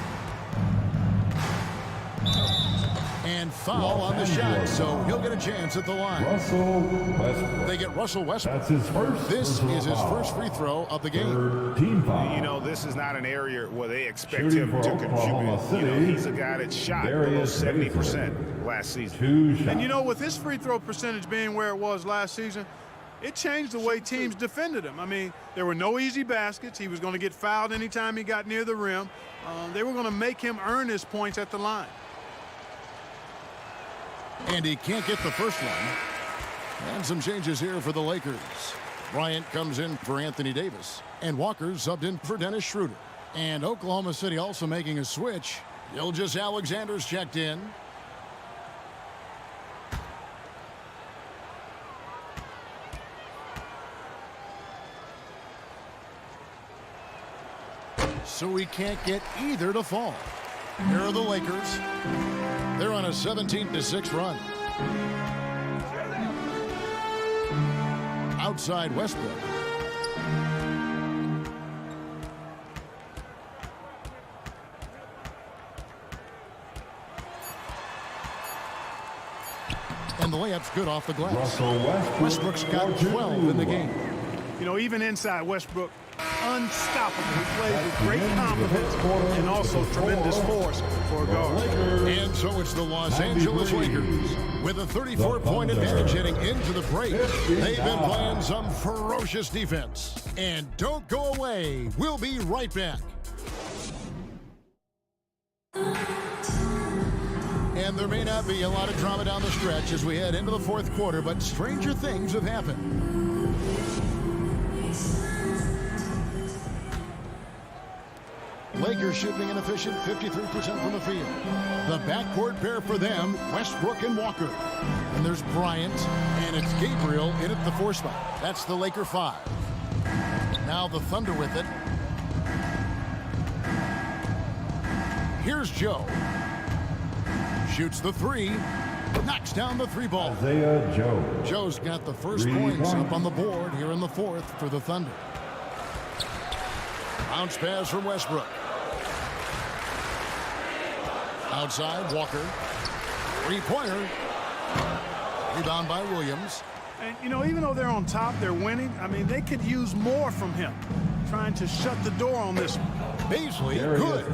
And foul on the shot, so he'll get a chance at the line. Russell Westbrook. They get Russell Westbrook. That's his first. This is his first free throw of the game. Team foul. You know, this is not an area where they expect him to contribute. You know, he's a guy that shot below 70% last season. And you know, with his free throw percentage being where it was last season, it changed the way teams defended him. I mean, there were no easy baskets. He was going to get fouled anytime he got near the rim. They were going to make him earn his points at the line. And he can't get the first one. And some changes here for the Lakers. Bryant comes in for Anthony Davis. And Walker subbed in for Dennis Schroeder. And Oklahoma City also making a switch. Gilgeous Alexander's checked in. So we can't get either to fall. Here are the Lakers. They're on a 17-6 run. Outside Westbrook. layup's good off the glass. Russell Westbrook's got 12 in the game. You know, even inside, Westbrook, unstoppable. He plays with great confidence and also tremendous force for a guard. And so it's the Los Angeles Lakers with a 34-point advantage heading into the break. They've been playing some ferocious defense. And don't go away. We'll be right back. And there may not be a lot of drama down the stretch as we head into the fourth quarter, but stranger things have happened. Lakers shooting an efficient 53% from the field. The backcourt pair for them, Westbrook and Walker. And there's Bryant, and it's Gabriel in at the 4 spot. That's the Laker 5. Now the Thunder with it. Here's Joe. Shoots the 3. Knocks down the 3 ball. Isaiah Joe. Joe's got the first points up on the board here in the 4th for the Thunder. Bounce pass from Westbrook. Outside, Walker. 3-pointer. Rebound by Williams. And, you know, even though they're on top, they're winning. I mean, they could use more from him. Trying to shut the door on this one. Beasley, good.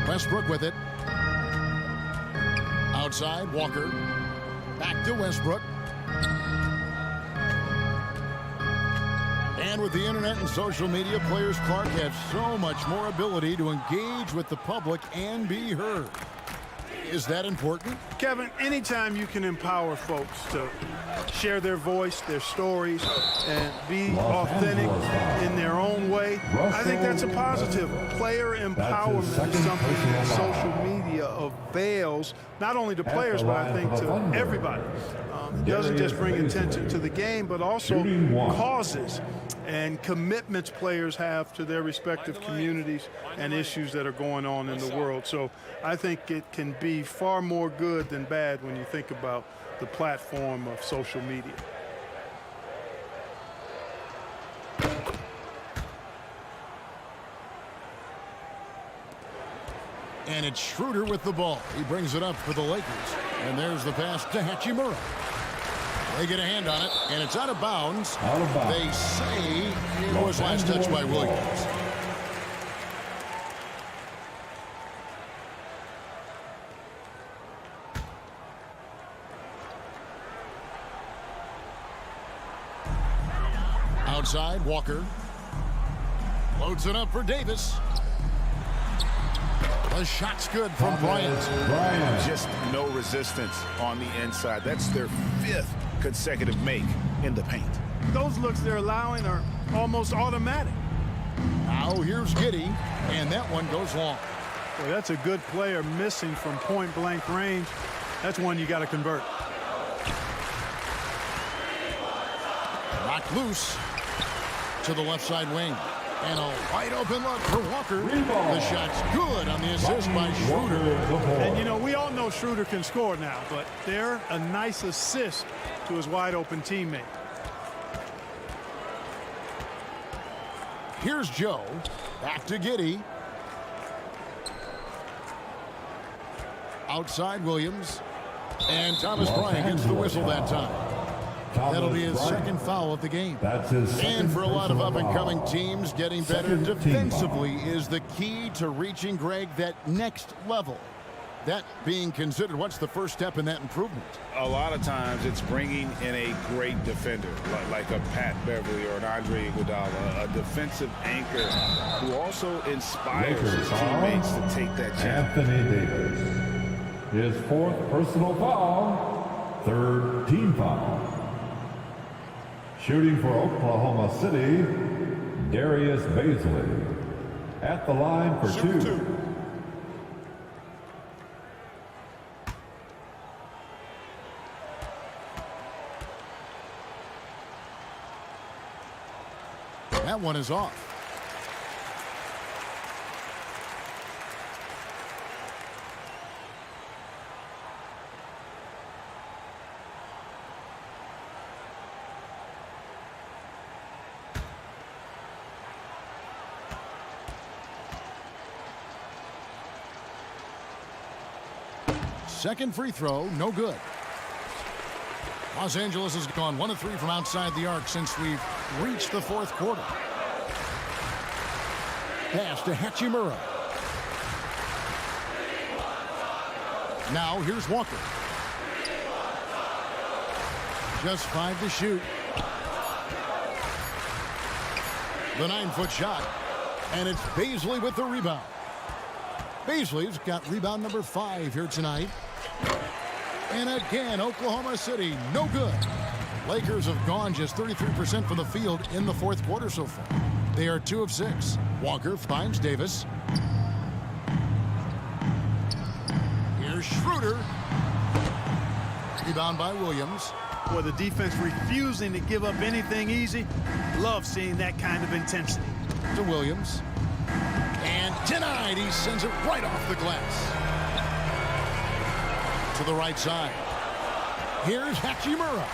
Westbrook with it. Outside, Walker. Back to Westbrook. And with the internet and social media, players Clark have so much more ability to engage with the public and be heard. Is that important? Kevin, anytime you can empower folks to share their voice, their stories, and be authentic in their own way, I think that's a positive. Player empowerment is something that social media avails, not only to players, but I think to everybody. It doesn't just bring attention to the game, but also causes and commitments players have to their respective communities and issues that are going on in the world. So I think it can be far more good than bad when you think about the platform of social media. And it's Schroeder with the ball. He brings it up for the Lakers. And there's the pass to Hachimura. They get a hand on it, and it's out of bounds. They say it was last touched by Williams. Outside, Walker. Loads it up for Davis. The shot's good from Bryant. Just no resistance on the inside. That's their 5th consecutive make in the paint. Those looks they're allowing are almost automatic. Now here's Giddey, and that one goes long. Well, that's a good player missing from point-blank range. That's one you got to convert. Knocked loose to the left side wing. And a wide open look for Walker. The shot's good on the assist by Schroeder. And, you know, we all know Schroeder can score now, but they're a nice assist to his wide open teammate. Here's Joe. Back to Giddey. Outside Williams. And Thomas Bryant gets the whistle that time. That'll be his second foul of the game. And for a lot of up-and-coming teams, getting better defensively is the key to reaching, Greg, that next level. That being considered, what's the first step in that improvement? A lot of times it's bringing in a great defender, like a Pat Beverly or an Andre Iguodala, a defensive anchor who also inspires his teammates to take that chance. Anthony Davis. His 4th personal foul, 3rd team foul. Shooting for Oklahoma City, Darius Baisley. At the line for 2. That one is off. second free throw, no good. Los Angeles has gone 1 of 3 from outside the arc since we've reached the fourth quarter. Pass to Hachimura. Now here's Walker. Just 5 to shoot. The 9-foot shot. And it's Baisley with the rebound. Baisley's got rebound number 5 here tonight. And again, Oklahoma City, no good. Lakers have gone just 33% from the field in the fourth quarter so far. They are 2 of 6. Walker finds Davis. Here's Schroeder. Rebound by Williams. Boy, the defense refusing to give up anything easy. Love seeing that kind of intensity. To Williams. And denied. He sends it right off the glass. To the right side. Here's Hachimura.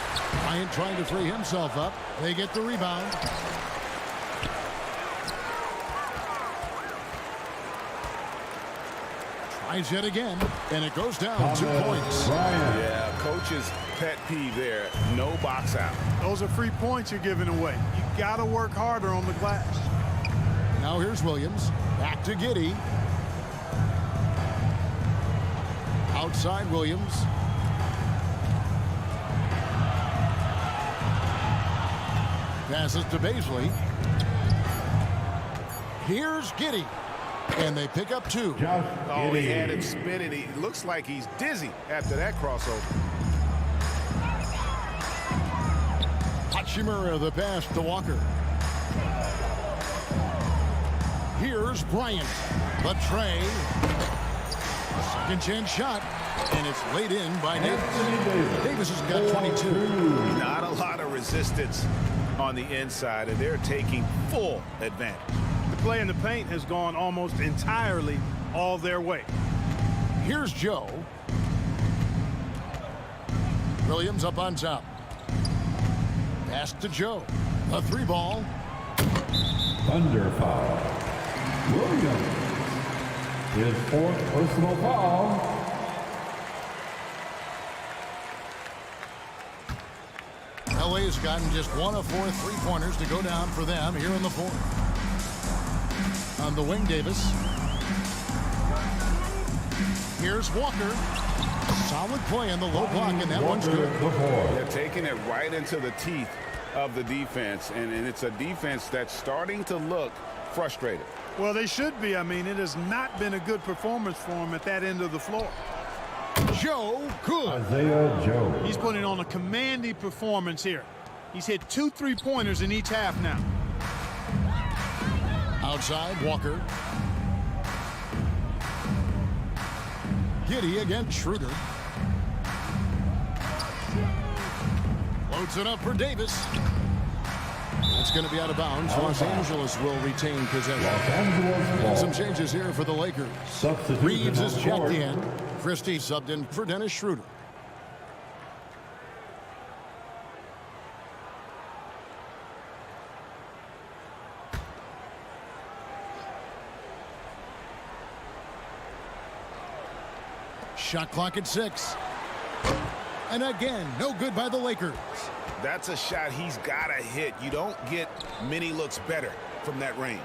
Bryant trying to free himself up. They get the rebound. Tries yet again, and it goes down 2 points. Yeah, coach's pet peeve there. No box out. Those are free points you're giving away. You got to work harder on the glass. Now here's Williams. Back to Giddey. Outside Williams. Passes to Baisley. Here's Giddey. And they pick up 2. Oh, he had him spinning. He looks like he's dizzy after that crossover. Hachimura, the pass to Walker. Here's Bryant. The tray. Second chance shot. And it's laid in by Davis. Davis has got 22. Not a lot of resistance on the inside, and they're taking full advantage. The play in the paint has gone almost entirely all their way. Here's Joe. Williams up on top. Pass to Joe. A 3-ball. Thunder foul. Williams. His 4th personal foul. LA's gotten just 1 of 4 3-pointers to go down for them here in the fourth. On the wing, Davis. Here's Walker. Solid play in the low block, and that one's good. They're taking it right into the teeth of the defense, and it's a defense that's starting to look frustrated. Well, they should be. I mean, it has not been a good performance for him at that end of the floor. Joe, good. Isaiah Joe. He's putting on a commanding performance here. He's hit 2 3-pointers in each half now. Outside, Walker. Giddey against Schroeder. Loads it up for Davis. It's going to be out of bounds. Los Angeles will retain possession. Some changes here for the Lakers. Reeves is checked in. Christie subbed in for Dennis Schroeder. Shot clock at 6. And again, no good by the Lakers. That's a shot he's got to hit. You don't get many looks better from that range.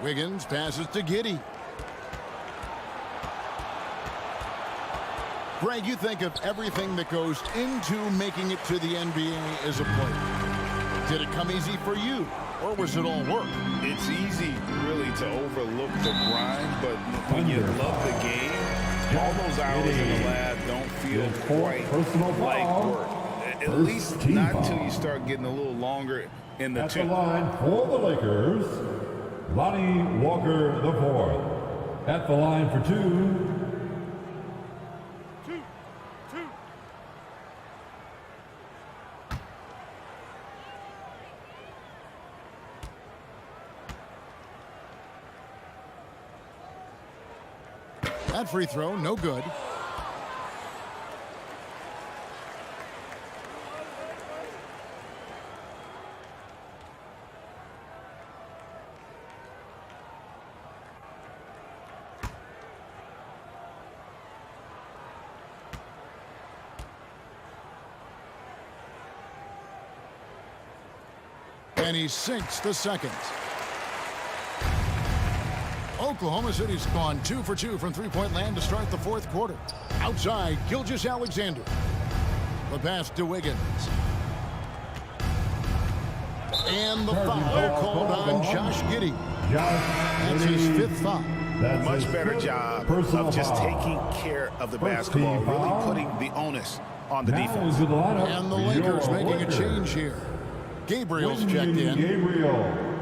Wiggins passes to Giddey. Greg, you think of everything that goes into making it to the NBA as a player. Did it come easy for you, or was it all work? It's easy, really, to overlook the grind, but when you love the game, all those hours in the lab don't feel quite like work. At least not until you start getting a little longer in the At tooth. the line for the Lakers, Lonnie Walker IV. At the line for 2. That free throw, no good. And he sinks the second. Oklahoma City's gone 2 for 2 from three-point land to start the fourth quarter. Outside, Gilgeous-Alexander. The pass to Wiggins. And the foul called on Josh Giddey. That's his 5th foul. Much better job of just taking care of the basketball, really putting the onus on the defense. And the Lakers making a change here. Gabriel's checked in.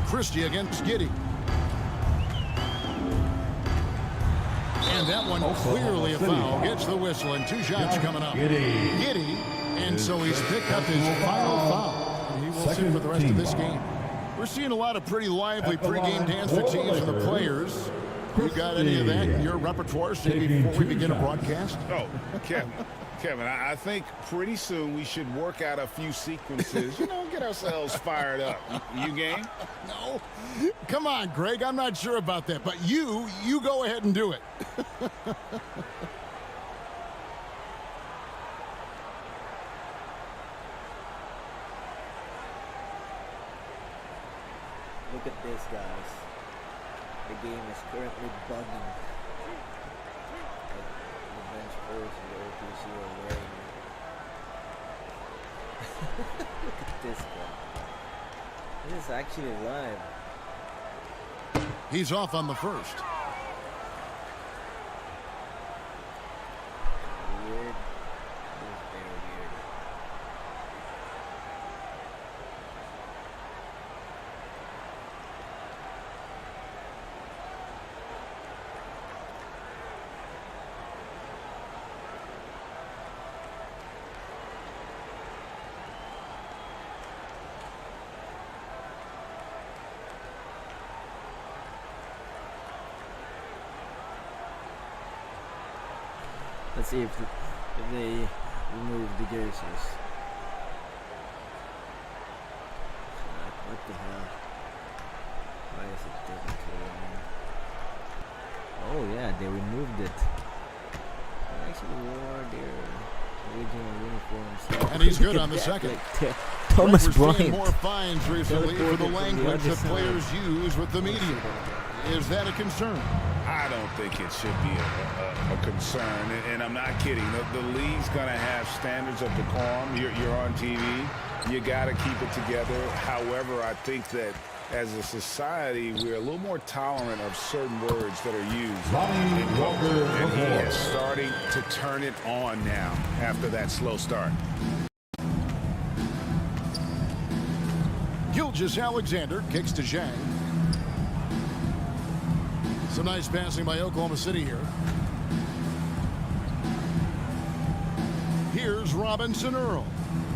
Christie against Giddey. And that one clearly a foul. Gets the whistle and 2 shots coming up. Giddey. And so he's picked up his final foul. And he will sit for the rest of this game. We're seeing a lot of pretty lively pregame dance routines from the players. You got any of that in your repertoire, say, before we begin a broadcast? Oh, Kevin, I think pretty soon we should work out a few sequences, you know, get ourselves fired up. You game? No. Come on, Greg. I'm not sure about that. But you go ahead and do it. Look at this, guys. The game is currently bugging. The bench players in the OPC are wearing. Look at this guy. This is actually live. He's off on the first. Weird. This is very weird. Let's see if they remove the jerseys. What the hell? Why is it different to Oh yeah, they removed it. They actually wore their original uniforms. And he's good on the second. Thomas We're Bryant. seeing more fines recently for the language that players use with the media. Is that a concern? I don't think it should be a concern, and I'm not kidding. The league's going to have standards of decorum. You're on TV. You got to keep it together. However, I think that as a society, we're a little more tolerant of certain words that are used. And he is starting to turn it on now after that slow start. Gilgeous-Alexander kicks to Zhang. Some nice passing by Oklahoma City here. Here's Robinson Earl.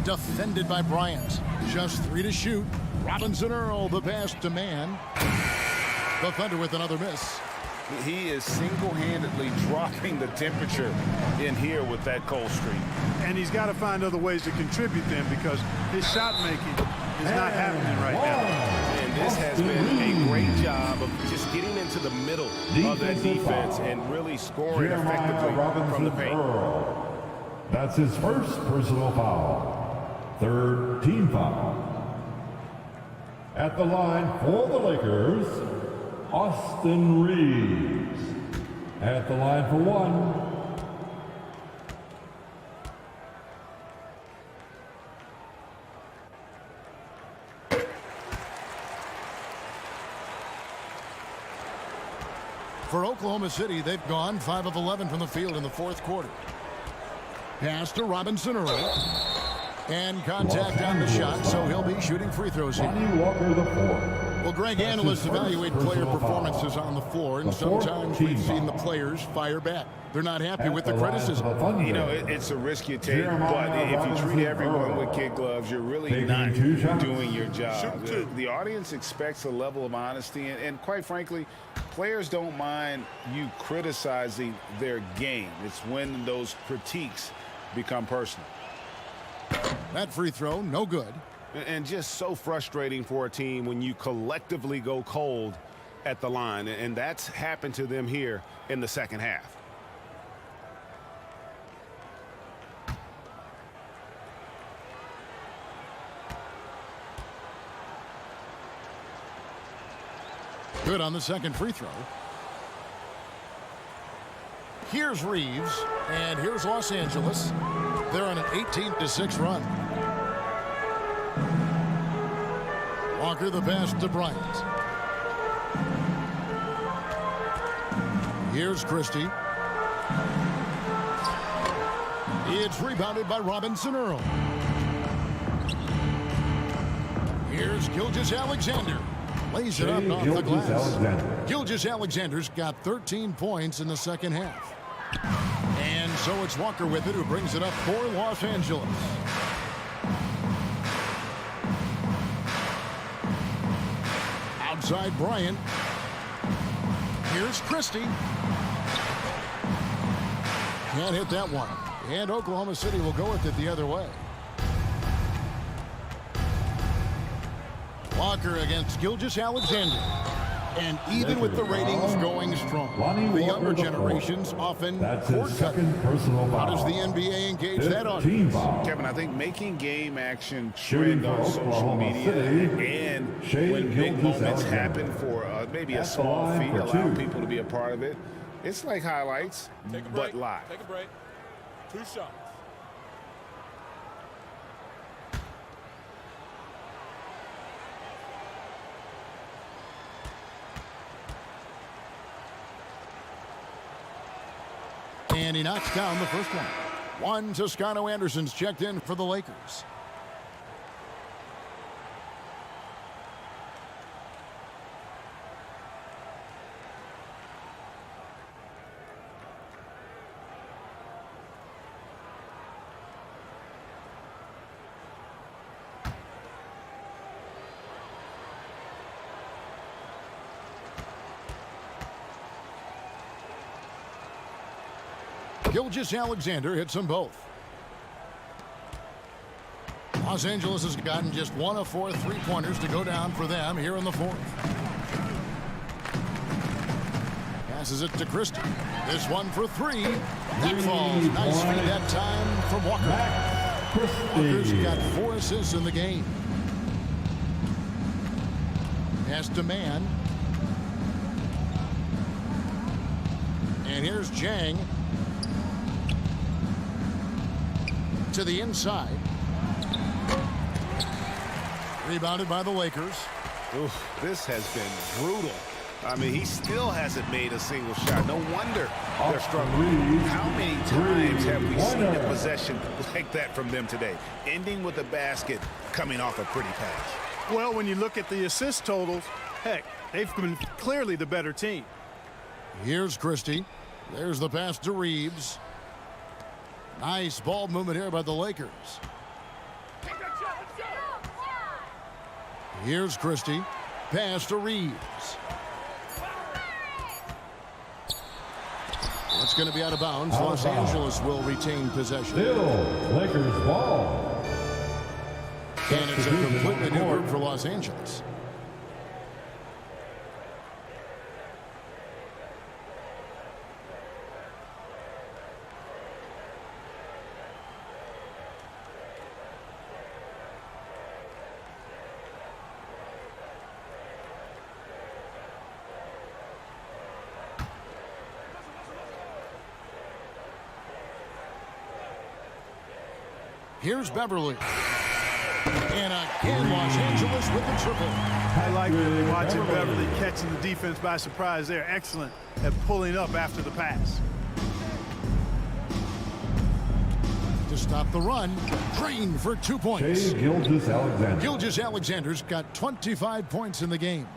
Defended by Bryant. Just 3 to shoot. Robinson Earl, the pass to man. The Thunder with another miss. He is single-handedly dropping the temperature in here with that cold streak. And he's got to find other ways to contribute then, because his shot making is not happening right now. And this has been a great job of just getting into the middle of that defense and really scoring effectively from the paint. That's his first personal foul. 3rd team foul. At the line for the Lakers, Austin Reeves. At the line for 1. For Oklahoma City, they've gone 5 of 11 from the field in the fourth quarter. Pass to Robinson Earl. And contact on the shot, so he'll be shooting free throws here. Well, Greg, analysts evaluate player performances on the floor, and sometimes we've seen the players fire back. They're not happy with the criticism. You know, it's a risk you take, but if you treat everyone with kid gloves, you're really not doing your job. The audience expects a level of honesty, and quite frankly, players don't mind you criticizing their game. It's when those critiques become personal. That free throw, no good. And just so frustrating for a team when you collectively go cold at the line, and that's happened to them here in the second half. Good on the second free throw. Here's Reeves, and here's Los Angeles. They're on an 18-6 run. Walker the pass to Bryant. Here's Christie. It's rebounded by Robinson Earl. Here's Gilgeous-Alexander. Lays it up off the glass. Gilgeous-Alexander's got 13 points in the second half. And so it's Walker with it, who brings it up for Los Angeles. Outside Bryant. Here's Christie. Can't hit that one. And Oklahoma City will go with it the other way. Walker against Gilgeous-Alexander. And even with the ratings going strong, the younger generations often court cut. How does the NBA engage that audience? Kevin, I think making game action trend on social media, and when big moments happen for maybe a small fee, allow people to be a part of it. It's like highlights, but live. Take a break. 2 shots. And he knocks down the first one. One Toscano Anderson's checked in for the Lakers. Gilgeous-Alexander hits them both. Los Angeles has gotten just 1 of 4 three-pointers to go down for them here in the fourth. Passes it to Christie. This one for 3. That falls. Nice feed that time from Walker. Walker's got 4 assists in the game. Pass to Mann. And here's Jang. To the inside. Rebounded by the Lakers. Oof, this has been brutal. I mean, he still hasn't made a single shot. No wonder they're struggling. How many times have we seen a possession like that from them today? Ending with a basket, coming off a pretty pass. Well, when you look at the assist totals, heck, they've been clearly the better team. Here's Christie. There's the pass to Reeves. Nice ball movement here by the Lakers. Here's Christie. Pass to Reeves. That's going to be out of bounds. Los Angeles will retain possession. Still Lakers ball. And it's a completely new group for Los Angeles. Here's Beverly. And again, Los Angeles with the triple. I like watching Beverly catching the defense by surprise there. Excellent at pulling up after the pass. To stop the run, Green for 2 points. Gilgeous-Alexander. Gilgeous-Alexander's got 25 points in the game.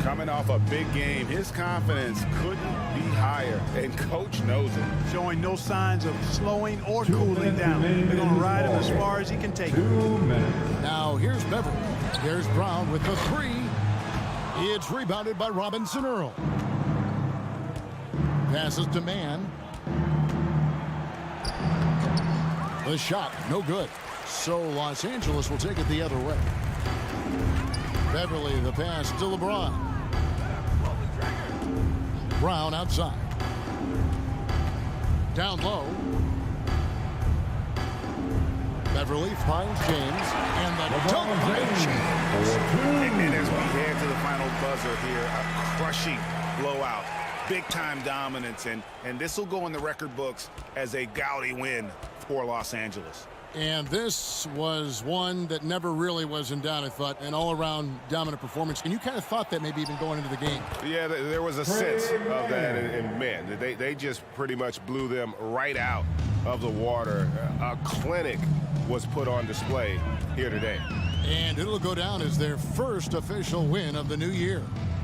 Coming off a big game, his confidence couldn't be higher, and coach knows it. Showing no signs of slowing or cooling down. They're going to ride him as far as he can take 2 minutes. Now here's Beverly. There's Brown with the 3. It's rebounded by Robinson Earl. Passes to Mann. The shot, no good. So Los Angeles will take it the other way. Beverly, the pass to LeBron. Brown outside. Down low. Beverly finds James, and the dunk by James. And as we head to the final buzzer here, a crushing blowout, big-time dominance, and this will go in the record books as a gaudy win for Los Angeles. And this was one that never really was in doubt, I thought, an all-around dominant performance. And you kind of thought that maybe even going into the game. Yeah, there was a sense of that, and man, they just pretty much blew them right out of the water. A clinic was put on display here today. And it'll go down as their first official win of the new year.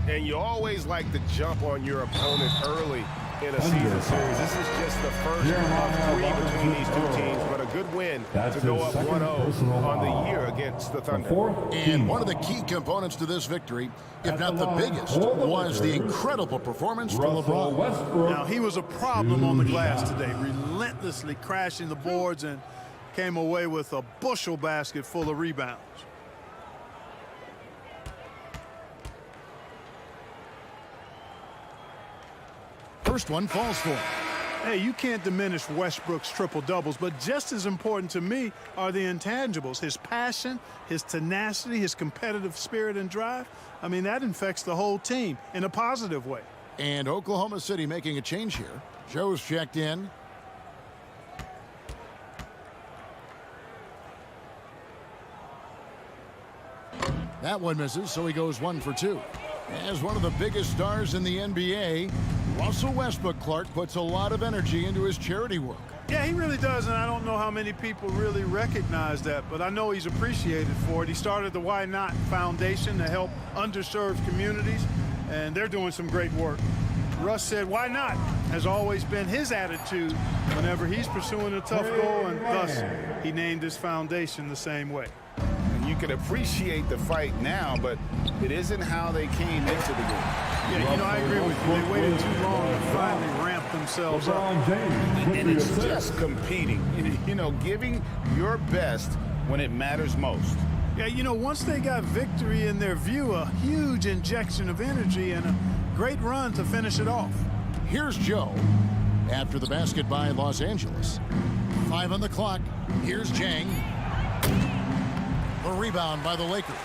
And you always like to jump on your opponent early in a season series. This is just the first of 3 between these two teams, but a good win to go up 1-0 on the year against the Thunder. And one of the key components to this victory, if not the biggest, was the incredible performance from LeBron. Now, he was a problem on the glass today, relentlessly crashing the boards and came away with a bushel basket full of rebounds. First one falls for him. Hey, you can't diminish Westbrook's triple-doubles, but just as important to me are the intangibles. His passion, his tenacity, his competitive spirit and drive. I mean, that infects the whole team in a positive way. And Oklahoma City making a change here. Joe's checked in. That one misses, so he goes 1 for 2. As one of the biggest stars in the NBA, Russell Westbrook, Clark, puts a lot of energy into his charity work. Yeah, he really does, and I don't know how many people really recognize that, but I know he's appreciated for it. He started the Why Not Foundation to help underserved communities, and they're doing some great work. Russ said, why not? Has always been his attitude whenever he's pursuing a tough goal, and thus he named his foundation the same way. You can appreciate the fight now, but it isn't how they came into the game. Yeah, you know, I agree with you. They waited too long to finally ramp themselves up. And it's just competing. You know, giving your best when it matters most. Yeah, you know, once they got victory in their view, a huge injection of energy and a great run to finish it off. Here's Joe after the basket by Los Angeles. 5 on the clock. Here's Jang. The rebound by the Lakers.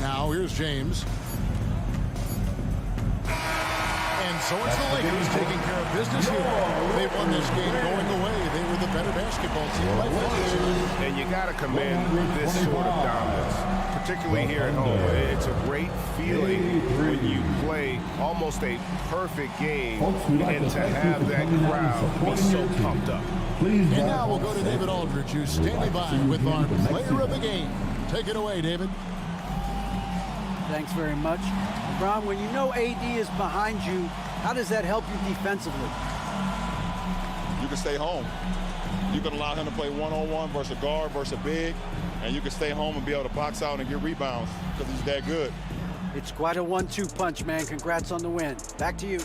Now here's James. And so it's the Lakers taking care of business here. They won this game going away. They were the better basketball team by 50. And you got to commend this sort of dominance, particularly here at home. It's a great feeling when you play almost a perfect game and to have that crowd be so pumped up. And now we'll go to David Aldridge, who's standing by with our player of the game. Take it away, David. Thanks very much. LeBron, when you know AD is behind you, how does that help you defensively? You can stay home. You can allow him to play one-on-one versus a guard versus a big, and you can stay home and be able to box out and get rebounds because he's that good. It's quite a 1-2 punch, man. Congrats on the win. Back to you.